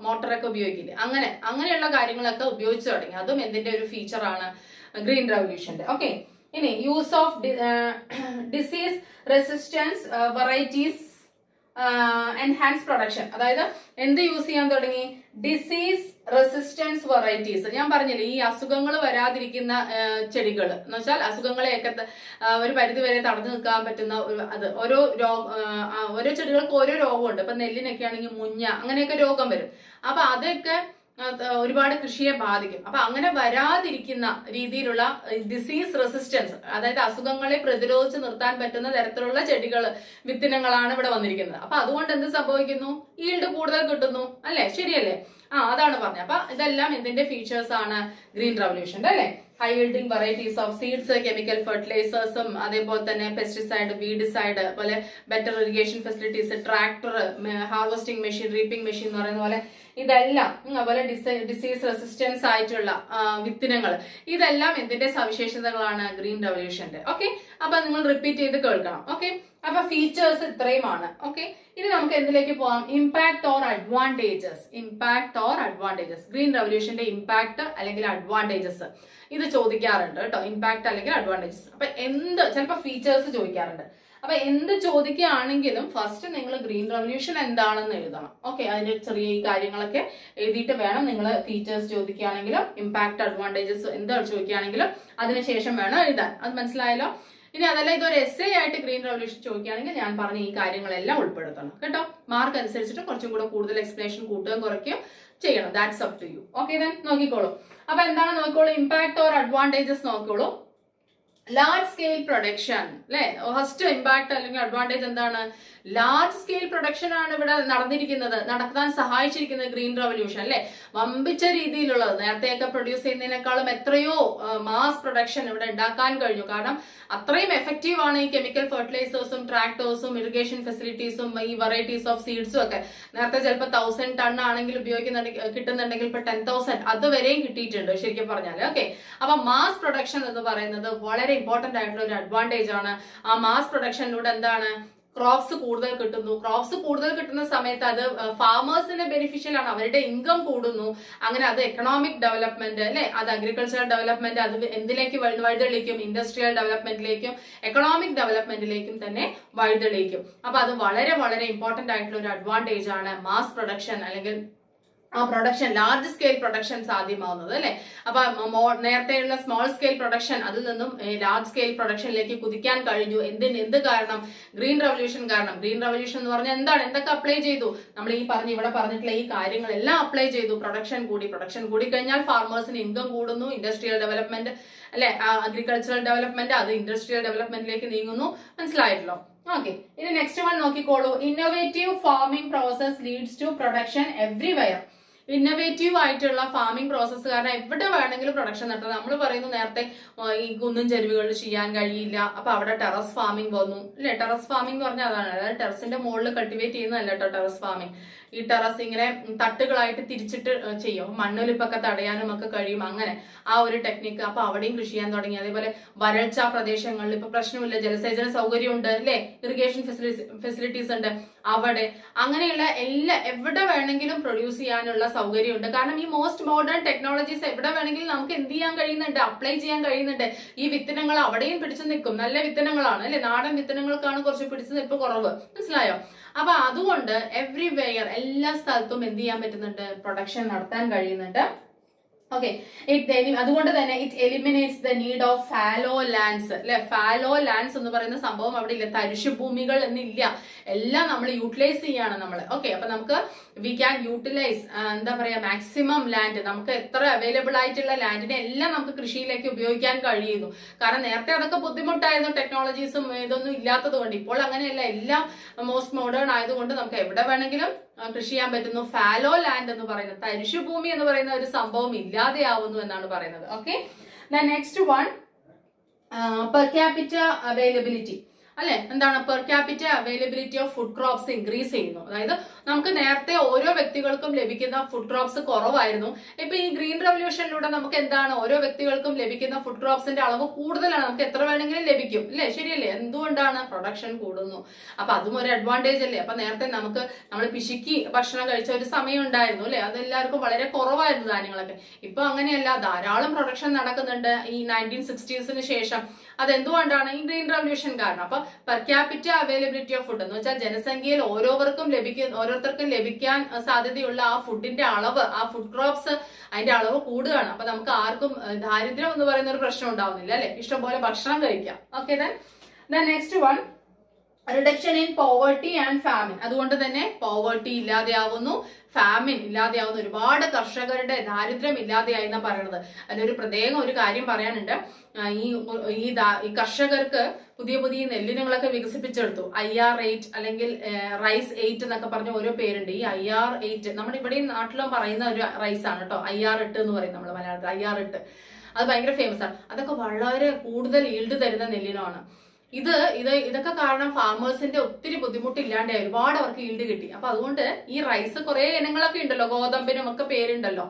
മോട്ടറൊക്കെ ഉപയോഗിക്കില്ലേ, അങ്ങനെയുള്ള കാര്യങ്ങളൊക്കെ ഉപയോഗിച്ചു തുടങ്ങി. അതും എന്തിന്റെ ഒരു ഫീച്ചറാണ്? ഗ്രീൻ റെവല്യൂഷന്റെ. ഓക്കെ, ഇനി use of disease resistance varieties enhance production. അതായത് എന്ത് യൂസ് ചെയ്യാൻ തുടങ്ങി? Disease resistance varieties. ഞാൻ പറഞ്ഞില്ലേ ഈ അസുഖങ്ങൾ വരാതിരിക്കുന്ന ചെടികൾ എന്ന് വെച്ചാൽ അസുഖങ്ങളെയൊക്കെ ഒരു പരിധിവരെ തടഞ്ഞു നിൽക്കാൻ പറ്റുന്ന അത് ഓരോ ചെടികൾക്ക് ഓരോ രോഗമുണ്ട്. ഇപ്പൊ നെല്ലിനൊക്കെ ആണെങ്കിൽ മുഞ്ഞ അങ്ങനെയൊക്കെ രോഗം വരും. അപ്പൊ അതൊക്കെ ഒരുപാട് കൃഷിയെ ബാധിക്കും. അപ്പൊ അങ്ങനെ വരാതിരിക്കുന്ന രീതിയിലുള്ള ഡിസീസ് റെസിസ്റ്റൻസ്, അതായത് അസുഖങ്ങളെ പ്രതിരോധിച്ച് നിർത്താൻ പറ്റുന്ന തരത്തിലുള്ള ചെടികൾ വിത്തിനങ്ങളാണ് ഇവിടെ വന്നിരിക്കുന്നത്. അപ്പൊ അതുകൊണ്ട് എന്ത് സംഭവിക്കുന്നു? ഈൽഡ് കൂടുതൽ കിട്ടുന്നു അല്ലെ? ശരിയല്ലേ? അതാണ് പറഞ്ഞത്. അപ്പൊ ഇതെല്ലാം ഇതിന്റെ ഫീച്ചേഴ്സ് ആണ് ഗ്രീൻ റവല്യൂഷന്റെ അല്ലെ. High yielding varieties of seeds, chemical ഫെർട്ടിലൈസേഴ്സും അതേപോലെ തന്നെ പെസ്റ്റിസൈഡ്, വീഡിസൈഡ്, അതുപോലെ better irrigation facilities, tractor, harvesting machine, reaping machine എന്ന് പറയുന്ന പോലെ ഇതെല്ലാം, അതുപോലെ ഡിസീസ് റെസിസ്റ്റൻസ് ആയിട്ടുള്ള വിത്തിനങ്ങൾ, ഇതെല്ലാം ഇതിന്റെ സവിശേഷതകളാണ് ഗ്രീൻ റവല്യൂഷന്റെ. ഓക്കെ, അപ്പൊ നിങ്ങൾ റിപ്പീറ്റ് ചെയ്ത് കേൾക്കണം. ഓക്കെ, അപ്പൊ ഫീച്ചേഴ്സ് ഇത്രയുമാണ്. ഓക്കെ, ഇനി നമുക്ക് എന്തിലേക്ക് പോവാം? Impact or advantages. Impact or advantages, green റവല്യൂഷന്റെ ഇമ്പാക്ട് അല്ലെങ്കിൽ അഡ്വാൻറ്റേജസ് ഇത് ചോദിക്കാറുണ്ട് കേട്ടോ. ഇമ്പാക്ട് അല്ലെങ്കിൽ അഡ്വാൻറ്റേജസ്. അപ്പൊ ചിലപ്പോൾ ഫീച്ചേഴ്സ് ചോദിക്കാറുണ്ട്. അപ്പൊ എന്ത് ചോദിക്കുകയാണെങ്കിലും ഫസ്റ്റ് നിങ്ങൾ ഗ്രീൻ റവല്യൂഷൻ എന്താണെന്ന് എഴുതണം. ഓക്കെ, അതിന്റെ ചെറിയ ഈ കാര്യങ്ങളൊക്കെ എഴുതിയിട്ട് വേണം നിങ്ങൾ ഫീച്ചേഴ്സ് ചോദിക്കുകയാണെങ്കിലും ഇമ്പാക്ട് അഡ്വാൻറ്റേജസ് എന്താ ചോദിക്കുകയാണെങ്കിലും അതിനുശേഷം വേണം എഴുതാൻ. അത് മനസ്സിലായല്ലോ? ഇനി അതല്ല ഇതൊരു എസ്സേ ആയിട്ട് ഗ്രീൻ റവല്യൂഷൻ ചോദിക്കുകയാണെങ്കിൽ ഞാൻ പറഞ്ഞ ഈ കാര്യങ്ങളെല്ലാം ഉൾപ്പെടുത്തണം കേട്ടോ. മാർക്ക് അനുസരിച്ചിട്ട് കുറച്ചും കൂടെ കൂടുതൽ എക്സ്പ്ലനേഷൻ കൂട്ടുകയും കുറയ്ക്കുകയും ചെയ്യണം. That's up to you. Okay, then നോക്കിക്കോളൂ. അപ്പൊ എന്താണ് നോക്കിക്കോളൂ? ഇമ്പാക്ട് ഓർ അഡ്വാൻറ്റേജസ് നോക്കിക്കോളൂ. ലാർജ് സ്കെയിൽ പ്രൊഡക്ഷൻ അല്ലെ. ഫസ്റ്റ് ഇമ്പാക്ട് അല്ലെങ്കിൽ അഡ്വാൻറ്റേജ് എന്താണ്? ലാർജ് സ്കെയിൽ പ്രൊഡക്ഷൻ ആണ് ഇവിടെ നടത്താൻ സഹായിച്ചിരിക്കുന്നത് ഗ്രീൻ റവല്യൂഷൻ അല്ലെ. വമ്പിച്ച രീതിയിലുള്ളത്, നേരത്തെയൊക്കെ പ്രൊഡ്യൂസ് ചെയ്യുന്നതിനേക്കാളും എത്രയോ മാസ് പ്രൊഡക്ഷൻ ഇവിടെ ഉണ്ടാക്കാൻ കഴിഞ്ഞു. കാരണം അത്രയും എഫക്റ്റീവ് ആണ് ഈ കെമിക്കൽ ഫെർട്ടിലൈസേഴ്സും ട്രാക്ടേഴ്സും ഇറിഗേഷൻ ഫെസിലിറ്റീസും ഈ വെറൈറ്റീസ് ഓഫ് സീഡ്സും ഒക്കെ. നേരത്തെ ചിലപ്പോൾ 1000 ടൺ ആണെങ്കിൽ കിട്ടുന്നുണ്ടെങ്കിൽ ഇപ്പൊ 10,000 അതുവരെയും കിട്ടിയിട്ടുണ്ട് ശരിക്കും പറഞ്ഞാൽ. ഓക്കെ, അപ്പൊ മാസ് പ്രൊഡക്ഷൻ എന്ന് പറയുന്നത് വളരെ ഇമ്പോർട്ടന്റ് ആയിട്ടുള്ള ഒരു അഡ്വാൻറ്റേജ് ആണ്. ആ മാസ് പ്രൊഡക്ഷനിലൂടെ എന്താണ്? ക്രോപ്സ് കൂടുതൽ കിട്ടുന്നു. ക്രോപ്സ് കൂടുതൽ കിട്ടുന്ന സമയത്ത് അത് ഫാമേഴ്സിന് ബെനിഫിഷ്യൽ ആണ്. അവരുടെ ഇൻകം കൂടുന്നു. അങ്ങനെ അത് എക്കണോമിക് ഡെവലപ്മെന്റ് അല്ലെ, അത് അഗ്രികൾച്ചറൽ ഡെവലപ്മെന്റ്, അത് എന്തിലേക്ക് വഴിതെളിക്കും? ഇൻഡസ്ട്രിയൽ ഡെവലപ്മെന്റിലേക്കും എക്കണോമിക് ഡെവലപ്മെന്റിലേക്കും തന്നെ വഴിതെളിക്കും. അപ്പൊ അത് വളരെ വളരെ ഇമ്പോർട്ടന്റ് ആയിട്ടുള്ള ഒരു അഡ്വാൻറ്റേജ് ആണ് മാസ് പ്രൊഡക്ഷൻ അല്ലെങ്കിൽ ആ പ്രൊഡക്ഷൻ, ലാർജ് സ്കെയിൽ പ്രൊഡക്ഷൻ സാധ്യമാവുന്നത് അല്ലെ. അപ്പൊ നേരത്തെയുള്ള സ്മോൾ സ്കെയിൽ പ്രൊഡക്ഷൻ അതിൽ നിന്നും ലാർജ് സ്കെയിൽ പ്രൊഡക്ഷനിലേക്ക് കുതിക്കാൻ കഴിഞ്ഞു. എന്ത് കാരണം? ഗ്രീൻ റവല്യൂഷൻ കാരണം. ഗ്രീൻ റവല്യൂഷൻ എന്ന് പറഞ്ഞാൽ എന്താണ്? എന്തൊക്കെ അപ്ലൈ ചെയ്തു? നമ്മൾ ഇവിടെ പറഞ്ഞിട്ടുള്ള ഈ കാര്യങ്ങളെല്ലാം അപ്ലൈ ചെയ്തു. പ്രൊഡക്ഷൻ കൂടി കഴിഞ്ഞാൽ ഫാർമേഴ്സിന് ഇൻകം കൂടുന്നു. ഇൻഡസ്ട്രിയൽ ഡെവലപ്മെന്റ് അല്ലെ, അഗ്രികൾച്ചറൽ ഡെവലപ്മെന്റ് അത് ഇൻഡസ്ട്രിയൽ ഡെവലപ്മെന്റിലേക്ക് നീങ്ങുന്നു. മനസ്സിലായല്ലോ? ഓക്കെ, ഇനി നെക്സ്റ്റ് വൺ നോക്കിക്കോളൂ. Innovative farming process leads to production everywhere. Innovative ആയിട്ടുള്ള ഫാർമിംഗ് പ്രോസസ്സ് കാരണം എവിടെ വേണമെങ്കിലും പ്രൊഡക്ഷൻ നടത്താം. നമ്മൾ പറയുന്നു നേരത്തെ ഈ കുന്നും ചെരുവുകളിൽ ചെയ്യാൻ കഴിയില്ല, അപ്പൊ അവിടെ ടെറസ് ഫാമിംഗ് വന്നു അല്ലെ. ടെറസ് ഫാമിംഗ് എന്ന് പറഞ്ഞാൽ അതാണ്, അതായത് ടെറസിന്റെ മുകളിൽ കൾട്ടിവേറ്റ് ചെയ്യുന്നതല്ല കേട്ടോ ടെറസ് ഫാമിംഗ്. ഈ ടെറസ് ഇങ്ങനെ തട്ടുകളായിട്ട് തിരിച്ചിട്ട് ചെയ്യും, മണ്ണൊലിപ്പൊക്കെ തടയാനും ഒക്കെ കഴിയും. അങ്ങനെ ആ ഒരു ടെക്നിക്ക്. അപ്പൊ അവിടെയും കൃഷി ചെയ്യാൻ തുടങ്ങി. അതേപോലെ വരൾച്ച പ്രദേശങ്ങളിൽ ഇപ്പൊ പ്രശ്നമില്ല, ജലസേചന സൗകര്യം ഉണ്ട് അല്ലെ, ഇറിഗേഷൻ ഫെസിലിറ്റീസ് ഉണ്ട് അവിടെ. അങ്ങനെയുള്ള എവിടെ വേണമെങ്കിലും പ്രൊഡ്യൂസ് ചെയ്യാനുള്ള സൗകര്യമുണ്ട്. കാരണം ഈ മോസ്റ്റ് മോഡേൺ ടെക്നോളജീസ് എവിടെ വേണമെങ്കിലും നമുക്ക് എന്ത് ചെയ്യാൻ കഴിയുന്നുണ്ട്? അപ്ലൈ ചെയ്യാൻ കഴിയുന്നുണ്ട്. ഈ വിത്തനങ്ങൾ അവിടെയും പിടിച്ചു നിൽക്കും. നല്ല വിത്തനങ്ങളാണ് അല്ലെ. നാടൻ വിത്തനങ്ങൾക്കാണ് കുറച്ച് പിടിച്ചു നിൽപ്പ് കുറവ്. മനസ്സിലായോ? അപ്പൊ അതുകൊണ്ട് എവ്രിവെയർ, എല്ലാ സ്ഥലത്തും എന്ത് ചെയ്യാൻ പറ്റുന്നുണ്ട്? പ്രൊഡക്ഷൻ നടത്താൻ കഴിയുന്നുണ്ട്. ഓക്കെ, അതുകൊണ്ട് തന്നെ it eliminates the need of fallow lands അല്ലെ. ഫാലോ ലാൻഡ്സ് എന്ന് പറയുന്ന സംഭവം അവിടെ ഇല്ല. തരിശു ഭൂമികൾ എന്നില്ല. എല്ലാം നമ്മൾ യൂട്ടിലൈസ് ചെയ്യാണ് നമ്മൾ. ഓക്കെ, അപ്പൊ നമുക്ക് വി ക്യാൻ യൂട്ടിലൈസ് എന്താ പറയാ മാക്സിമം ലാൻഡ്. നമുക്ക് എത്ര അവൈലബിൾ ആയിട്ടുള്ള ലാൻഡിനെ എല്ലാം നമുക്ക് കൃഷിയിലേക്ക് ഉപയോഗിക്കാൻ കഴിയുന്നു. കാരണം നേരത്തെ അതൊക്കെ ബുദ്ധിമുട്ടായിരുന്നു, ടെക്നോളജീസും ഇതൊന്നും ഇല്ലാത്തത് കൊണ്ട്. ഇപ്പോൾ അങ്ങനെയല്ല, എല്ലാം മോസ്റ്റ് മോഡേൺ ആയതുകൊണ്ട് നമുക്ക് എവിടെ വേണമെങ്കിലും കൃഷി ചെയ്യാൻ പറ്റുന്നു. ഫാലോ ലാൻഡ് എന്ന് പറയുന്നത്, തരിശുഭൂമി എന്ന് പറയുന്ന ഒരു സംഭവം ഇല്ലാതെയാവുന്നു എന്നാണ് പറയുന്നത്. Okay, next one per capita availability അല്ലെ. എന്താണ്? Per capita availability of food crops increase ചെയ്യുന്നു. അതായത് നമുക്ക് നേരത്തെ ഓരോ വ്യക്തികൾക്കും ലഭിക്കുന്ന ഫുഡ് ക്രോപ്സ് കുറവായിരുന്നു. ഇപ്പൊ ഈ ഗ്രീൻ റവല്യൂഷനിലൂടെ നമുക്ക് എന്താണ്? ഓരോ വ്യക്തികൾക്കും ലഭിക്കുന്ന ഫുഡ് ക്രോപ്സിന്റെ അളവ് കൂടുതലാണ്. നമുക്ക് എത്ര വേണമെങ്കിലും ലഭിക്കും അല്ലെ. ശരിയല്ലേ? എന്തുകൊണ്ടാണ്? പ്രൊഡക്ഷൻ കൂടുന്നു. അപ്പൊ അതും ഒരു അഡ്വാൻറ്റേജ് അല്ലേ. അപ്പൊ നേരത്തെ നമ്മൾ പിശുക്കി ഭക്ഷണം കഴിച്ച ഒരു സമയം ഉണ്ടായിരുന്നു അല്ലെ. അതെല്ലാവർക്കും വളരെ കുറവായിരുന്നു ധാന്യങ്ങളൊക്കെ. ഇപ്പൊ അങ്ങനെയല്ല, ധാരാളം പ്രൊഡക്ഷൻ നടക്കുന്നുണ്ട് ഈ 1960s ശേഷം. അതെന്തുകൊണ്ടാണ്? ഈ ഗ്രീൻ റവല്യൂഷൻ കാരണം. അപ്പൊ per capita availability of food എന്ന് വെച്ചാൽ ജനസംഖ്യയിൽ ഓരോരുത്തർക്കും ലഭിക്കാൻ സാധ്യതയുള്ള ആ ഫുഡിന്റെ അളവ്, ആ ഫുഡ് ക്രോപ്സ് അതിന്റെ അളവ് കൂടുകയാണ്. അപ്പൊ നമുക്ക് ആർക്കും ദാരിദ്ര്യം എന്ന് പറയുന്ന ഒരു പ്രശ്നം ഉണ്ടാവുന്നില്ല അല്ലെ, ഇഷ്ടംപോലെ ഭക്ഷണം കഴിക്കാം. Okay, then next one, reduction in poverty and famine. അതുകൊണ്ട് തന്നെ പോവർട്ടി ഇല്ലാതെയാവുന്നു, ഫാമിൻ ഇല്ലാതെയാവുന്നു. ഒരുപാട് കർഷകരുടെ ദാരിദ്ര്യം ഇല്ലാതെയായി എന്നാ പറയുന്നത്. അതിലൊരു പ്രത്യേകം ഒരു കാര്യം പറയാനുണ്ട്. ഈ കർഷകർക്ക് പുതിയ പുതിയ നെല്ലിനങ്ങളൊക്കെ വികസിപ്പിച്ചെടുത്തു. IR8 അല്ലെങ്കിൽ റൈസ് 8 എന്നൊക്കെ പറഞ്ഞ ഓരോ പേരുണ്ട്. ഈ IR8 നമ്മുടെ ഇവിടെ നാട്ടിലും പറയുന്ന ഒരു റൈസ് ആണ് കേട്ടോ. IR8 എന്ന് പറയും നമ്മൾ മലയാളത്തിൽ. IR8 അത് ഭയങ്കര ഫേമസ് ആണ്. അതൊക്കെ വളരെ കൂടുതൽ ഈൽഡ് തരുന്ന നെല്ലിനമാണ്. ഇതൊക്കെ കാരണം ഫാർമേഴ്സിന്റെ ഒത്തിരി ബുദ്ധിമുട്ടില്ലാണ്ടായി, ഒരുപാട് അവർക്ക് ഈൽഡ് കിട്ടി. അപ്പൊ അതുകൊണ്ട് ഈ റൈസ് കുറെ ഇനങ്ങളൊക്കെ ഉണ്ടല്ലോ, ഗോതമ്പിനും ഒക്കെ പേരുണ്ടല്ലോ,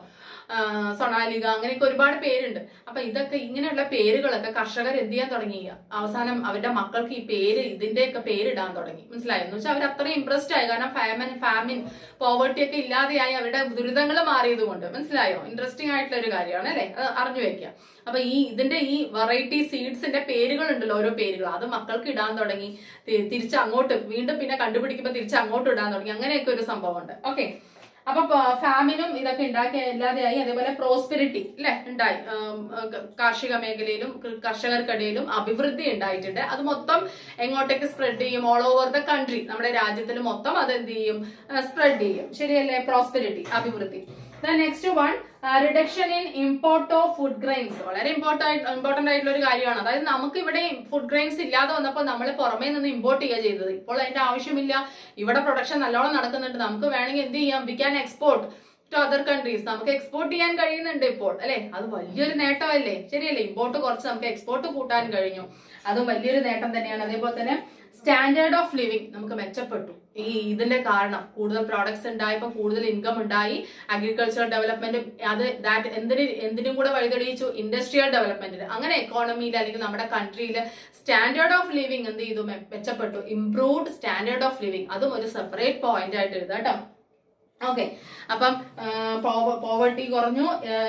സൊണാലിക, അങ്ങനെയൊക്കെ ഒരുപാട് പേരുണ്ട്. അപ്പൊ ഇതൊക്കെ ഇങ്ങനെയുള്ള പേരുകളൊക്കെ കർഷകർ എന്ത് ചെയ്യാൻ തുടങ്ങി, അവസാനം അവരുടെ മക്കൾക്ക് ഈ ഇതിന്റെയൊക്കെ പേരിടാൻ തുടങ്ങി. മനസ്സിലായോ? എന്ന് വെച്ചാൽ അവർ അത്രയും ഇൻട്രസ്റ്റ് ആയി. കാരണം ഫാമിൻ പോവർട്ടി ഒക്കെ ഇല്ലാതെയായി, അവരുടെ ദുരിതങ്ങൾ മാറിയത് കൊണ്ട്. മനസ്സിലായോ? ഇൻട്രസ്റ്റിംഗ് ആയിട്ടുള്ള ഒരു കാര്യമാണ് അല്ലെ, അത് അറിഞ്ഞു വെക്കുക. അപ്പൊ ഇതിന്റെ ഈ വെറൈറ്റി സീഡ്സിന്റെ പേരുകൾ ഉണ്ടല്ലോ, ഓരോ പേരുകൾ, അത് മക്കൾക്ക് ഇടാൻ തുടങ്ങി. തിരിച്ചങ്ങോട്ട് വീണ്ടും പിന്നെ കണ്ടുപിടിക്കുമ്പോൾ തിരിച്ചങ്ങോട്ട് ഇടാൻ തുടങ്ങി. അങ്ങനെയൊക്കെ ഒരു സംഭവം ഉണ്ട്. ഓക്കെ, അപ്പൊ ഫാമിനും ഇതൊക്കെ ഇല്ലാതെയായി. അതേപോലെ പ്രോസ്പെരിറ്റി അല്ലെ ഉണ്ടായി. കാർഷിക മേഖലയിലും കർഷകർക്കിടയിലും അഭിവൃദ്ധി ഉണ്ടായിട്ടുണ്ട്. അത് മൊത്തം എങ്ങോട്ടേക്ക് സ്പ്രെഡ് ചെയ്യും? ഓൾ ഓവർ ദ കൺട്രി, നമ്മുടെ രാജ്യത്തിൽ മൊത്തം അത് എന്ത് ചെയ്യും? സ്പ്രെഡ് ചെയ്യും. ശരിയല്ലേ? പ്രോസ്പെരിറ്റി, അഭിവൃദ്ധി. Next one, reduction in import of food grains. വളരെ ഇമ്പോർട്ടന്റ് ആയിട്ടുള്ള ഒരു കാര്യമാണ്. അതായത് നമുക്ക് ഇവിടെ ഫുഡ് ഗ്രെയിൻസ് ഇല്ലാതെ വന്നപ്പോൾ നമ്മൾ പുറമേ നിന്ന് ഇമ്പോർട്ട് ചെയ്യുക ചെയ്തത്. ഇപ്പോൾ അതിന്റെ ആവശ്യമില്ല. ഇവിടെ പ്രൊഡക്ഷൻ നല്ലോണം നടക്കുന്നുണ്ട്. നമുക്ക് വേണമെങ്കിൽ എന്ത് ചെയ്യാം? We can export to other countries. നമുക്ക് എക്സ്പോർട്ട് ചെയ്യാൻ കഴിയുന്നുണ്ട് ഇപ്പോൾ അല്ലെ. അത് വലിയൊരു നേട്ടമല്ലേ? ശരിയല്ലേ? ഇമ്പോർട്ട് കുറച്ച് നമുക്ക് എക്സ്പോർട്ട് കൂട്ടാൻ കഴിഞ്ഞു. അതും വലിയൊരു നേട്ടം തന്നെയാണ്. അതേപോലെ തന്നെ സ്റ്റാൻഡേർഡ് ഓഫ് ലിവിംഗ് നമുക്ക് മെച്ചപ്പെട്ടു. ഇതിന്റെ കാരണം കൂടുതൽ പ്രോഡക്ട്സ് ഉണ്ടായപ്പോൾ കൂടുതൽ ഇൻകം ഉണ്ടായി. അഗ്രികൾച്ചറൽ ഡെവലപ്മെന്റ് എന്തിനും കൂടെ വഴിതെളിയിച്ചു? ഇൻഡസ്ട്രിയൽ ഡെവലപ്മെന്റിന്. അങ്ങനെ എക്കോണമിയിൽ അല്ലെങ്കിൽ നമ്മുടെ കൺട്രിയിൽ സ്റ്റാൻഡേർഡ് ഓഫ് ലിവിംഗ് എന്ത് ചെയ്തു? മെച്ചപ്പെട്ടു. Improved standard of living. അതും ഒരു സെപ്പറേറ്റ് പോയിന്റ് ആയിട്ട് എഴുതാം കേട്ടോ. ഓക്കെ, അപ്പം പോവർട്ടി കുറഞ്ഞു,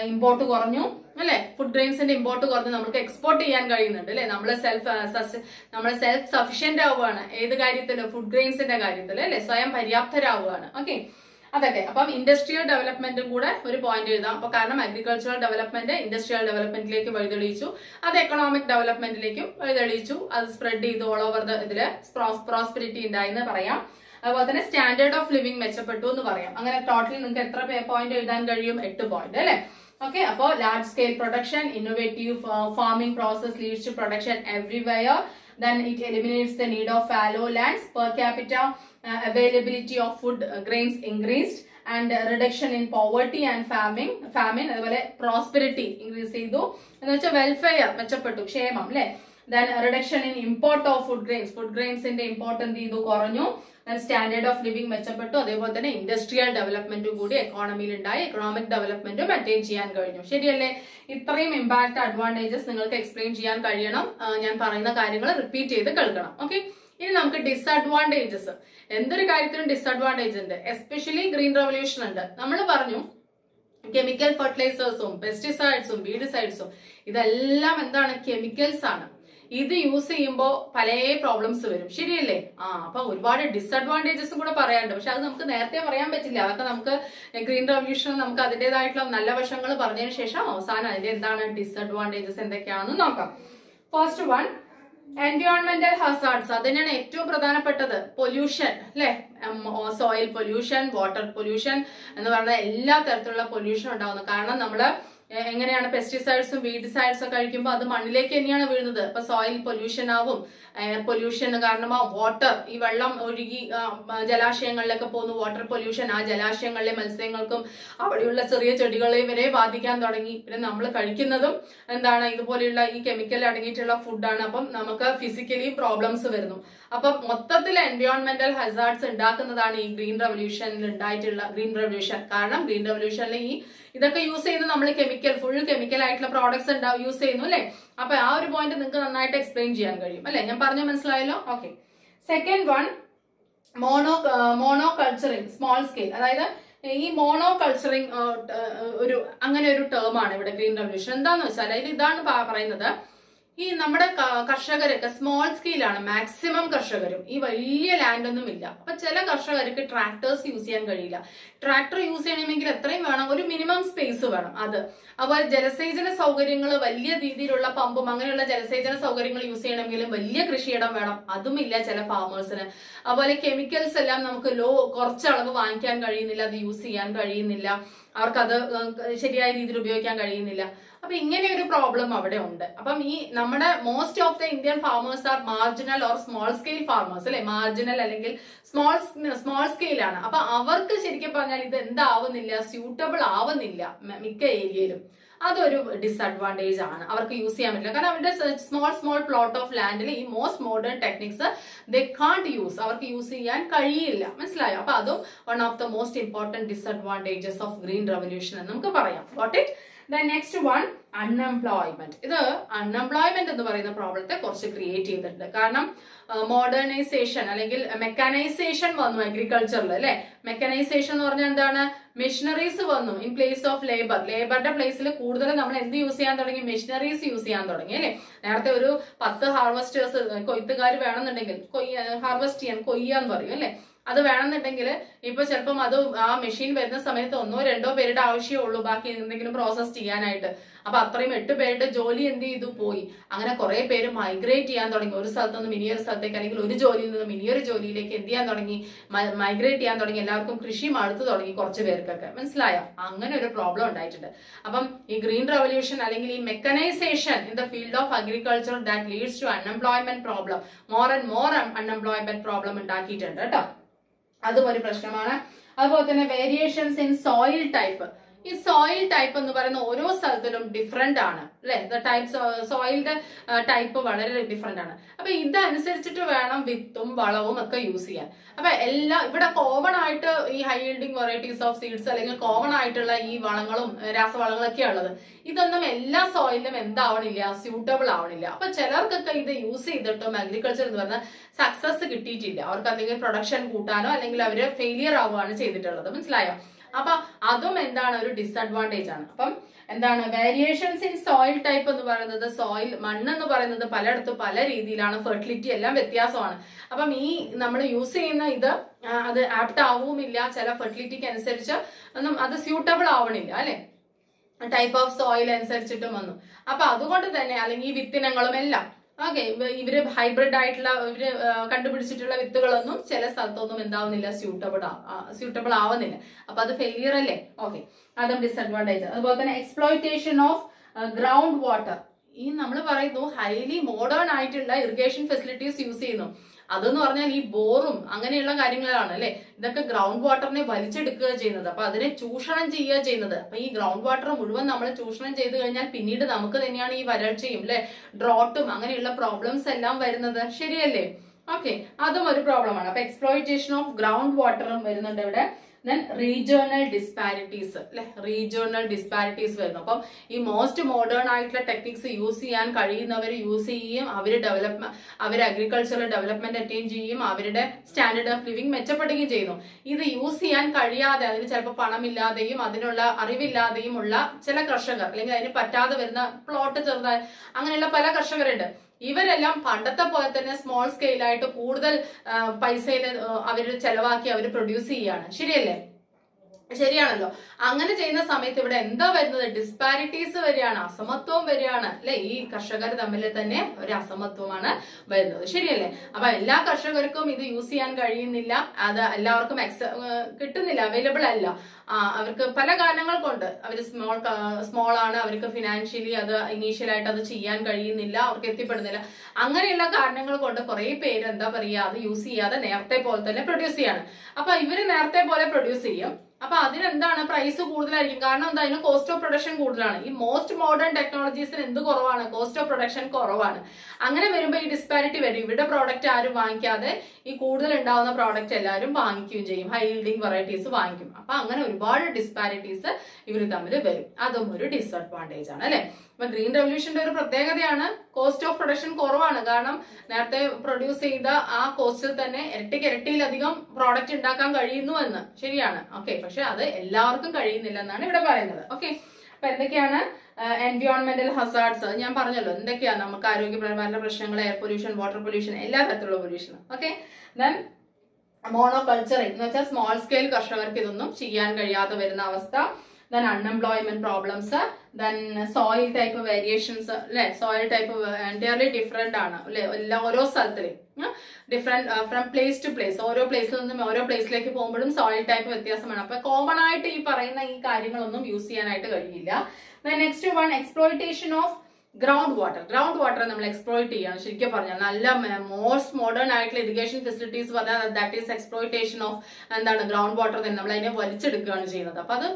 ഇമ്പോർട്ട് കുറഞ്ഞു അല്ലെ, ഫുഡ് ഗ്രെയിൻസിന്റെ ഇമ്പോർട്ട് കുറഞ്ഞു, നമുക്ക് എക്സ്പോർട്ട് ചെയ്യാൻ കഴിയുന്നുണ്ട് അല്ലെ. നമ്മളെ സെൽഫ് സഫിഷ്യന്റ് ആവുകയാണ്. ഏത് കാര്യത്തില്? ഫുഡ് ഗ്രെയിൻസിന്റെ കാര്യത്തിൽ അല്ലെ, സ്വയം പര്യാപ്തരാവുകയാണ്. ഓക്കെ, അതൊക്കെ. അപ്പം ഇൻഡസ്ട്രിയൽ ഡെവലപ്മെന്റും കൂടെ ഒരു പോയിന്റ് എഴുതാം. അപ്പൊ കാരണം അഗ്രികൾച്ചറൽ ഡെവലപ്മെന്റ് ഇൻഡസ്ട്രിയൽ ഡെവലപ്മെന്റിലേക്ക് വഴിതെളിയിച്ചു, അത് എക്കണോമിക് ഡെവലപ്മെന്റിലേക്കും വഴിതെളിയിച്ചു. അത് സ്പ്രെഡ് ചെയ്തു ഓൾ ഓവർ ഇതില് പ്രോസ്പെരിറ്റി ഉണ്ടായി എന്ന് പറയാം. അതുപോലെ തന്നെ സ്റ്റാൻഡേർഡ് ഓഫ് ലിവിംഗ് മെച്ചപ്പെട്ടു എന്ന് പറയാം. അങ്ങനെ ടോട്ടൽ നിങ്ങൾക്ക് എത്ര പോയിന്റ് എഴുതാൻ കഴിയും? 8 പോയിന്റ് അല്ലെ. ഓക്കെ, അപ്പോ large scale production, innovative farming process leads to production everywhere. Then it eliminates the need of fallow lands. Per capita availability of food grains increased, and reduction in poverty and famine. അതുപോലെ prosperity increase ചെയ്തു എന്ന് വെച്ചാൽ welfare മെച്ചപ്പെട്ടു, ക്ഷേമം അല്ലെ. Then reduction in import of food grains in the import എന്ത് ചെയ്തു? കുറഞ്ഞു. സ്റ്റാൻഡേർഡ് ഓഫ് ലിവിംഗ് മെച്ചപ്പെട്ടു. അതേപോലെ തന്നെ ഇൻഡസ്ട്രിയൽ ഡെവലപ്മെന്റും കൂടി എക്കോണമിയിൽ ഉണ്ടായി. എക്കണോമിക് ഡെവലപ്മെന്റും അറ്റൈൻ ചെയ്യാൻ കഴിഞ്ഞു. ശരിയല്ലേ? ഇത്രയും ഇമ്പാക്ട് അഡ്വാൻറ്റേജസ് നിങ്ങൾക്ക് എക്സ്പ്ലെയിൻ ചെയ്യാൻ കഴിയണം. ഞാൻ പറയുന്ന കാര്യങ്ങൾ റിപ്പീറ്റ് ചെയ്ത് കേൾക്കണം. ഓക്കെ, ഇനി നമുക്ക് ഡിസഡ്വാൻറ്റേജസ്. എന്തൊരു കാര്യത്തിനും ഡിസഡ്വാൻറ്റേജ് ഉണ്ട്. എസ്പെഷ്യലി ഗ്രീൻ റെവല്യൂഷൻ ഉണ്ട്. നമ്മൾ പറഞ്ഞു കെമിക്കൽ ഫെർട്ടിലൈസേഴ്സും പെസ്റ്റിസൈഡ്സും വീഡിസൈഡ്സും ഇതെല്ലാം എന്താണ്? കെമിക്കൽസ് ആണ്. ഇത് യൂസ് ചെയ്യുമ്പോൾ പല പ്രോബ്ലംസ് വരും. ശരിയല്ലേ? അപ്പൊ ഒരുപാട് ഡിസഡ്വാൻറ്റേജസും കൂടെ പറയാനുണ്ട്. പക്ഷെ അത് നമുക്ക് നേരത്തെ പറയാൻ പറ്റില്ല. അതൊക്കെ നമുക്ക് ഗ്രീൻ റെവല്യൂഷൻ നമുക്ക് അതിന്റേതായിട്ടുള്ള നല്ല വശങ്ങൾ പറഞ്ഞതിന് ശേഷം അവസാനം അതിന്റെ എന്താണ് ഡിസഡ്വാൻറ്റേജസ് എന്തൊക്കെയാണെന്ന് നോക്കാം. ഫസ്റ്റ് വൺ, എൻവയോൺമെന്റൽ ഹസാർഡ്സ്. അത് തന്നെയാണ് ഏറ്റവും പ്രധാനപ്പെട്ടത്. പൊല്യൂഷൻ അല്ലെ, സോയിൽ പൊല്യൂഷൻ, വാട്ടർ പൊല്യൂഷൻ എന്ന് പറഞ്ഞ എല്ലാ തരത്തിലുള്ള പൊല്യൂഷൻ ഉണ്ടാവുന്നു. കാരണം നമ്മള് എങ്ങനെയാണ് പെസ്റ്റിസൈഡ്സും വീഡിസൈഡ്സും ഒക്കെ കഴിക്കുമ്പോൾ അത് മണ്ണിലേക്ക് തന്നെയാണ് വീഴുന്നത്. അപ്പൊ സോയിൽ പൊല്യൂഷൻ ആവും, എയർ പൊല്യൂഷൻ കാരണമാവും, വാട്ടർ ഈ വെള്ളം ഒഴുകി ജലാശയങ്ങളിലൊക്കെ പോകുന്നു, വാട്ടർ പൊല്യൂഷൻ. ആ ജലാശയങ്ങളിലെ മത്സ്യങ്ങൾക്കും അവിടെയുള്ള ചെറിയ ചെടികളെയും വരെ ബാധിക്കാൻ തുടങ്ങി. പിന്നെ നമ്മൾ കഴിക്കുന്നതും എന്താണ്? ഇതുപോലെയുള്ള ഈ കെമിക്കൽ അടങ്ങിയിട്ടുള്ള ഫുഡാണ്. അപ്പം നമുക്ക് ഫിസിക്കലി പ്രോബ്ലംസ് വരുന്നു. അപ്പം മൊത്തത്തിൽ എൻവയോൺമെന്റൽ ഹസാർഡ്സ് ഉണ്ടാക്കുന്നതാണ് ഈ ഗ്രീൻ റെവല്യൂഷനിൽ ഉണ്ടായിട്ടുള്ള ഗ്രീൻ റെവല്യൂഷൻ. കാരണം ഗ്രീൻ റെവല്യൂഷനിൽ ഇതൊക്കെ യൂസ് ചെയ്യുന്നത് നമ്മൾ ഫുൾ കെമിക്കൽ ആയിട്ടുള്ള പ്രോഡക്ട്സ് യൂസ് ചെയ്യുന്നു അല്ലെ. അപ്പൊ ആ ഒരു പോയിന്റ് നിങ്ങൾക്ക് നന്നായിട്ട് എക്സ്പ്ലെയിൻ ചെയ്യാൻ കഴിയും അല്ലെ. ഞാൻ പറഞ്ഞു മനസ്സിലായല്ലോ? Okay, second one, mono culturing small scale. അതായത് ഈ മോണോ കൾച്ചറിങ് അങ്ങനെ ഒരു ടേം ആണ് ഇവിടെ ഗ്രീൻ റെവല്യൂഷൻ. എന്താന്ന് വെച്ചാൽ അതിൽ ഇതാണ് പറയുന്നത്, ഈ നമ്മുടെ കർഷകരൊക്കെ സ്മോൾ സ്കെയിലാണ് മാക്സിമം കർഷകരും, ഈ വലിയ ലാൻഡ് ഒന്നും ഇല്ല. അപ്പൊ ചില കർഷകർക്ക് ട്രാക്ടേഴ്സ് യൂസ് ചെയ്യാൻ കഴിയില്ല. ട്രാക്ടർ യൂസ് ചെയ്യണമെങ്കിൽ എത്രയും വേണം, ഒരു മിനിമം സ്പേസ് വേണം. അതുപോലെ ജലസേചന സൗകര്യങ്ങൾ, വലിയ രീതിയിലുള്ള പമ്പും അങ്ങനെയുള്ള ജലസേചന സൗകര്യങ്ങൾ യൂസ് ചെയ്യണമെങ്കിലും വലിയ കൃഷിയിടം വേണം, അതുമില്ല ചില ഫാമേഴ്സിന്. അതുപോലെ കെമിക്കൽസ് എല്ലാം നമുക്ക് കുറച്ചളവ് വാങ്ങിക്കാൻ കഴിയുന്നില്ല, അത് യൂസ് ചെയ്യാൻ കഴിയുന്നില്ല, അവർക്കത് ശരിയായ രീതിയിൽ ഉപയോഗിക്കാൻ കഴിയുന്നില്ല. അപ്പൊ ഇങ്ങനെ ഒരു പ്രോബ്ലം അവിടെ ഉണ്ട്. അപ്പം ഈ നമ്മുടെ most of the Indian farmers are marginal or small scale farmers അല്ലെ, മാർജിനൽ അല്ലെങ്കിൽ സ്മോൾ സ്കെയിൽ ആണ്. അപ്പൊ അവർക്ക് ശരിക്കും പറഞ്ഞാൽ ഇത് എന്താവുന്നില്ല, സ്യൂട്ടബിൾ ആവുന്നില്ല മിക്ക ഏരിയയിലും. അതൊരു ഡിസഡ്വാൻറ്റേജ് ആണ്, അവർക്ക് യൂസ് ചെയ്യാൻ പറ്റില്ല. കാരണം അവരുടെ സ്മോൾ പ്ലോട്ട് ഓഫ് ലാൻഡിൽ ഈ മോസ്റ്റ് മോഡേൺ ടെക്നിക്സ് ദേ കാണ്ട് യൂസ്, അവർക്ക് യൂസ് ചെയ്യാൻ കഴിയില്ല. മനസ്സിലായോ? അപ്പൊ അതും one of the most important disadvantages of green revolution എന്ന് നമുക്ക് പറയാം. Got it? The next one, unemployment. ഇത് അൺഎംപ്ലോയ്മെന്റ് എന്ന് പറയുന്ന പ്രോബ്ലത്തെ കുറച്ച് ക്രിയേറ്റ് ചെയ്തിട്ടുണ്ട്. കാരണം മോഡേണൈസേഷൻ അല്ലെങ്കിൽ മെക്കാനൈസേഷൻ വന്നു അഗ്രികൾച്ചറിൽ അല്ലെ. മെക്കാനൈസേഷൻ എന്ന് പറഞ്ഞാൽ എന്താണ്? മെഷീനറീസ് വന്നു ഇൻ പ്ലേസ് ഓഫ് ലേബറുടെ പ്ലേസിൽ കൂടുതൽ നമ്മൾ എന്ത് യൂസ് ചെയ്യാൻ തുടങ്ങി? മെഷീനറീസ് യൂസ് ചെയ്യാൻ തുടങ്ങി അല്ലെ. നേരത്തെ ഒരു 10 ഹാർവസ്റ്റേഴ്സ് കൊയ്ത്തുകാർ വേണമെന്നുണ്ടെങ്കിൽ ഹാർവസ്റ്റ് ചെയ്യാൻ കൊയ്യാന്ന് പറയും അല്ലെ. അത് വേണമെന്നുണ്ടെങ്കിൽ ഇപ്പൊ ചിലപ്പം അത് ആ മെഷീൻ വരുന്ന സമയത്ത് 1-2 പേരുടെ ആവശ്യമേ ഉള്ളൂ ബാക്കി എന്തെങ്കിലും പ്രോസസ് ചെയ്യാനായിട്ട്. അപ്പൊ അത്രയും 8 പേരുടെ ജോലി എന്ത് ചെയ്തു? പോയി. അങ്ങനെ കുറെ പേര് മൈഗ്രേറ്റ് ചെയ്യാൻ തുടങ്ങി, ഒരു സ്ഥലത്ത് നിന്ന് ഇനിയൊരു സ്ഥലത്തേക്ക്, അല്ലെങ്കിൽ ഒരു ജോലിയിൽ നിന്നും ഇനിയൊരു ജോലിയിലേക്ക് എന്ത് ചെയ്യാൻ തുടങ്ങി? മൈഗ്രേറ്റ് ചെയ്യാൻ തുടങ്ങി. എല്ലാവർക്കും കൃഷി മടുത്തു തുടങ്ങി കുറച്ച് പേർക്കൊക്കെ. മനസ്സിലായോ? അങ്ങനെ ഒരു പ്രോബ്ലം ഉണ്ടായിട്ടുണ്ട്. അപ്പം ഈ ഗ്രീൻ റെവല്യൂഷൻ അല്ലെങ്കിൽ ഈ mechanisation in the field of agriculture that leads to unemployment problem, more and more unemployment problem ഉണ്ടാക്കിയിട്ടുണ്ട് കേട്ടോ. അതും ഒരു പ്രശ്നമാണ്. അതുപോലെ തന്നെ വേരിയേഷൻസ് ഇൻ സോയിൽ ടൈപ്പ്. ഈ സോയിൽ ടൈപ്പ് എന്ന് പറയുന്ന ഓരോ സ്ഥലത്തിലും ഡിഫറെന്റ് ആണ് അല്ലെ. സോയിലിന്റെ ടൈപ്പ് വളരെ ഡിഫറെന്റ് ആണ്. അപ്പൊ ഇതനുസരിച്ചിട്ട് വേണം വിത്തും വളവും ഒക്കെ യൂസ് ചെയ്യാൻ. അപ്പൊ ഇവിടെ കോമൺ ആയിട്ട് ഈ high yielding varieties of seeds അല്ലെങ്കിൽ കോമൺ ആയിട്ടുള്ള ഈ വളങ്ങളും രാസവളങ്ങളൊക്കെയാണ് ഉള്ളത്. ഇതൊന്നും എല്ലാ സോയിലും എന്താവണില്ല, സ്യൂട്ടബിൾ ആവണില്ല. അപ്പൊ ചിലർക്കൊക്കെ ഇത് യൂസ് ചെയ്തിട്ടും അഗ്രികൾച്ചർ എന്ന് പറഞ്ഞാൽ സക്സസ് കിട്ടിയിട്ടില്ല. അവർക്ക് എന്തെങ്കിലും പ്രൊഡക്ഷൻ കൂട്ടാനോ അല്ലെങ്കിൽ അവര് ഫെയിലിയർ ആവുകയാണ് ചെയ്തിട്ടുള്ളത്. മനസ്സിലായോ? അപ്പൊ അതും എന്താണ്? ഒരു ഡിസഡ്വാൻറ്റേജ് ആണ്. അപ്പം എന്താണ് വേരിയേഷൻസ് ഇൻ സോയിൽ ടൈപ്പ് എന്ന് പറയുന്നത്? സോയിൽ മണ്ണ് എന്ന് പറയുന്നത് പലയിടത്തും പല രീതിയിലാണ്, ഫെർട്ടിലിറ്റി എല്ലാം വ്യത്യാസമാണ്. അപ്പം ഈ നമ്മൾ യൂസ് ചെയ്യുന്ന അത് ആപ്റ്റ് ആവുമില്ല, ചില ഫെർട്ടിലിറ്റിക്ക് അനുസരിച്ച് ഒന്നും അത് സ്യൂട്ടബിൾ ആവണില്ല അല്ലെ. ടൈപ്പ് ഓഫ് സോയിൽ അനുസരിച്ചിട്ടും വന്നു. അപ്പൊ അതുകൊണ്ട് തന്നെ അല്ലെങ്കിൽ ഈ വിത്തിനങ്ങളും എല്ലാം ഇവര് ഹൈബ്രിഡ് ആയിട്ടുള്ള ഇവര് കണ്ടുപിടിച്ചിട്ടുള്ള വിത്തുകളൊന്നും ചില സ്ഥലത്തൊന്നും എന്താവുന്നില്ല, സ്യൂട്ടബിൾ ആവുന്നില്ല. അപ്പൊ അത് ഫെയിലിയർ അല്ലേ. അതും ഡിസഡ്വാൻറ്റേജ്. അതുപോലെ തന്നെ എക്സ്പ്ലോയിറ്റേഷൻ ഓഫ് ഗ്രൗണ്ട് വാട്ടർ. ഈ നമ്മൾ പറയുന്നു ഹൈലി മോഡേൺ ആയിട്ടുള്ള ഇറിഗേഷൻ ഫെസിലിറ്റീസ് യൂസ് ചെയ്യുന്നു. അതെന്ന് പറഞ്ഞാൽ ഈ ബോറും അങ്ങനെയുള്ള കാര്യങ്ങളാണ് അല്ലെ. ഇതൊക്കെ ഗ്രൗണ്ട് വാട്ടറിനെ വലിച്ചെടുക്കുക ചെയ്യുന്നത്. അപ്പൊ അതിനെ ചൂഷണം ചെയ്യുക ചെയ്യുന്നത്. അപ്പൊ ഈ ഗ്രൗണ്ട് വാട്ടർ മുഴുവൻ നമ്മൾ ചൂഷണം ചെയ്ത് കഴിഞ്ഞാൽ പിന്നീട് നമുക്ക് തന്നെയാണ് ഈ വരൾച്ചയും അല്ലെ, ഡ്രോട്ടും അങ്ങനെയുള്ള പ്രോബ്ലംസ് എല്ലാം വരുന്നത്. ശരിയല്ലേ? അതും ഒരു പ്രോബ്ലമാണ്. അപ്പൊ എക്സ്പ്ലോയിറ്റേഷൻ ഓഫ് ഗ്രൗണ്ട് വാട്ടറും വരുന്നുണ്ട് ഇവിടെ. ദെൻ റീജിയണൽ ഡിസ്പാരിറ്റീസ് അല്ലെ, റീജിയണൽ ഡിസ്പാരിറ്റീസ് വരുന്നു. അപ്പം ഈ മോസ്റ്റ് മോഡേൺ ആയിട്ടുള്ള ടെക്നിക്സ് യൂസ് ചെയ്യാൻ കഴിയുന്നവർ യൂസ് ചെയ്യും, അവർ അഗ്രികൾച്ചറൽ ഡെവലപ്മെന്റ് അറ്റൈൻ ചെയ്യും, അവരുടെ സ്റ്റാൻഡേർഡ് ഓഫ് ലിവിംഗ് മെച്ചപ്പെടുകയും ചെയ്യുന്നു. ഇത് യൂസ് ചെയ്യാൻ കഴിയാതെ, അതിന് ചിലപ്പോൾ പണമില്ലാതെയും അതിനുള്ള അറിവില്ലാതെയും ഉള്ള ചില കർഷകർ, അല്ലെങ്കിൽ അതിന് പറ്റാതെ വരുന്ന പ്ലോട്ട് ചെറുതായി അങ്ങനെയുള്ള പല കർഷകരുണ്ട്. ഇവരെല്ലാം പണ്ടത്തെ പോലെ തന്നെ സ്മോൾ സ്കെയിലായിട്ട് കൂടുതൽ പൈസയിൽ അവർ ചെലവാക്കി അവർ പ്രൊഡ്യൂസ് ചെയ്യാണ്. ശരിയല്ലേ? ശരിയാണല്ലോ. അങ്ങനെ ചെയ്യുന്ന സമയത്ത് ഇവിടെ എന്താ വരുന്നത്? ഡിസ്പാരിറ്റീസ് വരികയാണ്, അസമത്വം വരികയാണ് അല്ലെ. ഈ കർഷകർ തമ്മിൽ തന്നെ ഒരു അസമത്വമാണ് വരുന്നത്. ശരിയല്ലേ? അപ്പൊ എല്ലാ കർഷകർക്കും ഇത് യൂസ് ചെയ്യാൻ കഴിയുന്നില്ല, അത് എല്ലാവർക്കും കിട്ടുന്നില്ല, അവൈലബിൾ അല്ല. അവർക്ക് പല കാരണങ്ങൾ കൊണ്ട് അവർ സ്മോൾ ആണ്, അവർക്ക് ഫിനാൻഷ്യലി അത് ഇനീഷ്യലായിട്ട് അത് ചെയ്യാൻ കഴിയുന്നില്ല, അവർക്ക് എത്തിപ്പെടുന്നില്ല. അങ്ങനെയുള്ള കാരണങ്ങൾ കൊണ്ട് കുറെ പേര് എന്താ പറയുക, അത് യൂസ് ചെയ്യാതെ നേരത്തെ പോലെ തന്നെ പ്രൊഡ്യൂസ് ചെയ്യാണ്. അപ്പൊ ഇവര് നേരത്തെ പോലെ പ്രൊഡ്യൂസ് ചെയ്യും. അപ്പൊ അതിനെന്താണ്? പ്രൈസ് കൂടുതലായിരിക്കും. കാരണം എന്താ? അതിന് കോസ്റ്റ് ഓഫ് പ്രൊഡക്ഷൻ കൂടുതലാണ്. ഈ മോസ്റ്റ് മോഡേൺ ടെക്നോളജീസിന് എന്ത് കുറവാണ്? കോസ്റ്റ് ഓഫ് പ്രൊഡക്ഷൻ കുറവാണ്. അങ്ങനെ വരുമ്പോൾ ഈ ഡിസ്പാരിറ്റി വരും. ഇവിടെ പ്രോഡക്റ്റ് ആരും വാങ്ങിക്കാതെ ഈ കൂടുതൽ ഉണ്ടാവുന്ന പ്രോഡക്റ്റ് എല്ലാവരും വാങ്ങിക്കുകയും ചെയ്യും, ഹൈ ഈൽഡിംഗ് വെറൈറ്റീസ് വാങ്ങിക്കും. അപ്പൊ അങ്ങനെ ഒരുപാട് ഡിസ്പാരിറ്റീസ് ഇവർ തമ്മിൽ വരും. അതും ഒരു ഡിസഡ്വാൻറ്റേജ് ആണ് അല്ലെ. അപ്പൊ ഗ്രീൻ റെവല്യൂഷന്റെ ഒരു പ്രത്യേകതയാണ് കോസ്റ്റ് ഓഫ് പ്രൊഡക്ഷൻ കുറവാണ്. കാരണം നേരത്തെ പ്രൊഡ്യൂസ് ചെയ്ത ആ കോസ്റ്റിൽ തന്നെ ഇരട്ടിയിലധികം പ്രോഡക്റ്റ് ഉണ്ടാക്കാൻ കഴിയുന്നു എന്ന്. ശരിയാണ്. പക്ഷെ അത് എല്ലാവർക്കും കഴിയുന്നില്ല എന്നാണ് ഇവിടെ പറയുന്നത്. അപ്പൊ എന്തൊക്കെയാണ് എൻവയോൺമെന്റൽ ഹസാർഡ്സ് ഞാൻ പറഞ്ഞല്ലോ എന്തൊക്കെയാണ് നമുക്ക് ആരോഗ്യപരമായിട്ടുള്ള പ്രശ്നങ്ങൾ, എയർ പൊല്യൂഷൻ, വാട്ടർ പൊല്യൂഷൻ, എല്ലാ തരത്തിലുള്ള പൊല്യൂഷൻ. ഓക്കെ, ദെൻ മോണോകൾച്ചറിംഗ് എന്ന് വെച്ചാൽ സ്മോൾ സ്കെയിൽ കർഷകർക്ക് ഇതൊന്നും ചെയ്യാൻ കഴിയാതെ വരുന്ന അവസ്ഥ. Then unemployment problems, then soil type variations അല്ലെ, സോയിൽ ടൈപ്പ് എൻറ്റയർലി ഡിഫറെന്റ് ആണ് അല്ലെ, എല്ലാ ഓരോ സ്ഥലത്തിലും different from place to place, ഓരോ പ്ലേസിൽ നിന്നും ഓരോ പ്ലേസിലേക്ക് പോകുമ്പോഴും സോയിൽ ടൈപ്പ് വ്യത്യാസമാണ്. അപ്പൊ കോമൺ ആയിട്ട് ഈ പറയുന്ന ഈ കാര്യങ്ങളൊന്നും യൂസ് ചെയ്യാനായിട്ട് കഴിയില്ല. Next one, exploitation of ground water നമ്മൾ എക്സ്പ്ലോയിറ്റ് ചെയ്യണം. ശരിക്കും പറഞ്ഞാൽ നല്ല മോസ്റ്റ് മോഡേൺ ആയിട്ടുള്ള ഇറിഗേഷൻ ഫെസിലിറ്റീസ് പറഞ്ഞാൽ ദാറ്റ് ഈസ് എക്സ്പ്ലോയിറ്റേഷൻ ഓഫ് എന്താണ് ഗ്രൗണ്ട് വാട്ടർ തന്നെ, നമ്മൾ അതിനെ വലിച്ചെടുക്കുകയാണ് ചെയ്യുന്നത്. അപ്പൊ അത്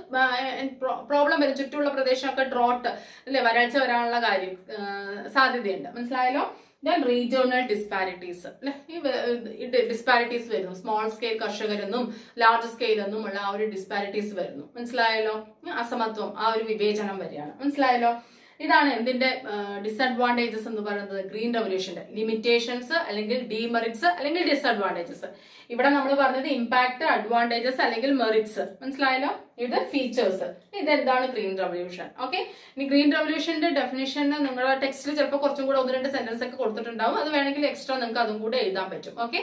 പ്രോബ്ലം വരും. ചുറ്റുമുള്ള പ്രദേശമൊക്കെ ഡ്രോട്ട് അല്ലെ, വരൾച്ച വരാനുള്ള കാര്യം സാധ്യതയുണ്ട്. മനസ്സിലായല്ലോ. ദെൻ റീജിയണൽ ഡിസ്പാരിറ്റീസ് അല്ലെ, ഈ ഡിസ്പാരിറ്റീസ് വരുന്നു. സ്മോൾ സ്കെയിൽ കർഷകരെന്നും ലാർജ് സ്കെയിൽ എന്നും ഉള്ള ആ ഒരു ഡിസ്പാരിറ്റീസ് വരുന്നു. മനസ്സിലായല്ലോ. അസമത്വം, ആ ഒരു വിവേചനം വരികയാണ്. മനസ്സിലായല്ലോ. ഇതാണ് എന്തിന്റെ ഡിസഡ്വാൻറ്റേജസ് എന്ന് പറയുന്നത്. ഗ്രീൻ റെവല്യൂഷന്റെ ലിമിറ്റേഷൻസ് അല്ലെങ്കിൽ ഡിമെറിറ്റ്സ് അല്ലെങ്കിൽ ഡിസഡ്വാൻറ്റേജസ്. ഇവിടെ നമ്മൾ പറഞ്ഞത് ഇമ്പാക്ട്, അഡ്വാൻറ്റേജസ് അല്ലെങ്കിൽ മെറിറ്റ്സ്. മനസ്സിലായല്ലോ. ഇത് ഫീച്ചേഴ്സ്. ഇതെന്താണ് ഗ്രീൻ റെവല്യൂഷൻ. ഓക്കെ, ഇനി ഗ്രീൻ റെവല്യൂഷന്റെ ഡെഫിനിഷൻ നിങ്ങളുടെ ടെക്സ്റ്റിൽ ചിലപ്പോൾ കുറച്ചും കൂടെ 1-2 സെന്റൻസ് ഒക്കെ കൊടുത്തിട്ടുണ്ടാവും. അത് വേണമെങ്കിൽ എക്സ്ട്രാ നിങ്ങൾക്ക് അതും കൂടെ എഴുതാൻ പറ്റും. ഓക്കെ,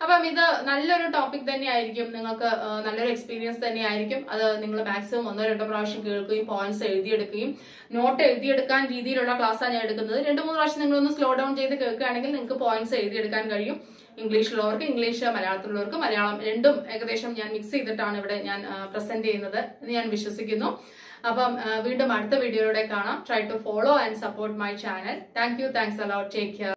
അപ്പം ഇത് നല്ലൊരു ടോപ്പിക് തന്നെയായിരിക്കും, നിങ്ങൾക്ക് നല്ലൊരു എക്സ്പീരിയൻസ് തന്നെയായിരിക്കും. അത് നിങ്ങൾ മാക്സിമം 1-2 പ്രാവശ്യം കേൾക്കുകയും പോയിന്റ്സ് എഴുതിയെടുക്കുകയും നോട്ട് എഴുതിയെടുക്കാൻ രീതിയിലുള്ള ക്ലാസ്സാണ് ഞാൻ എടുക്കുന്നത്. 2-3 പ്രാവശ്യം നിങ്ങളൊന്ന് സ്ലോ ഡൗൺ ചെയ്ത് കേൾക്കുകയാണെങ്കിൽ നിങ്ങൾക്ക് പോയിന്റ്സ് എഴുതിയെടുക്കാൻ കഴിയും. ഇംഗ്ലീഷിലുള്ളവർക്ക് ഇംഗ്ലീഷ്, മലയാളത്തിലുള്ളവർക്ക് മലയാളം, രണ്ടും ഏകദേശം ഞാൻ മിക്സ് ചെയ്തിട്ടാണ് ഇവിടെ ഞാൻ പ്രസന്റ് ചെയ്യുന്നത് എന്ന് ഞാൻ വിശ്വസിക്കുന്നു. അപ്പം വീണ്ടും അടുത്ത വീഡിയോയിലൂടെ കാണാം. Try to follow and support my channel. Thank you, thanks a lot, take care.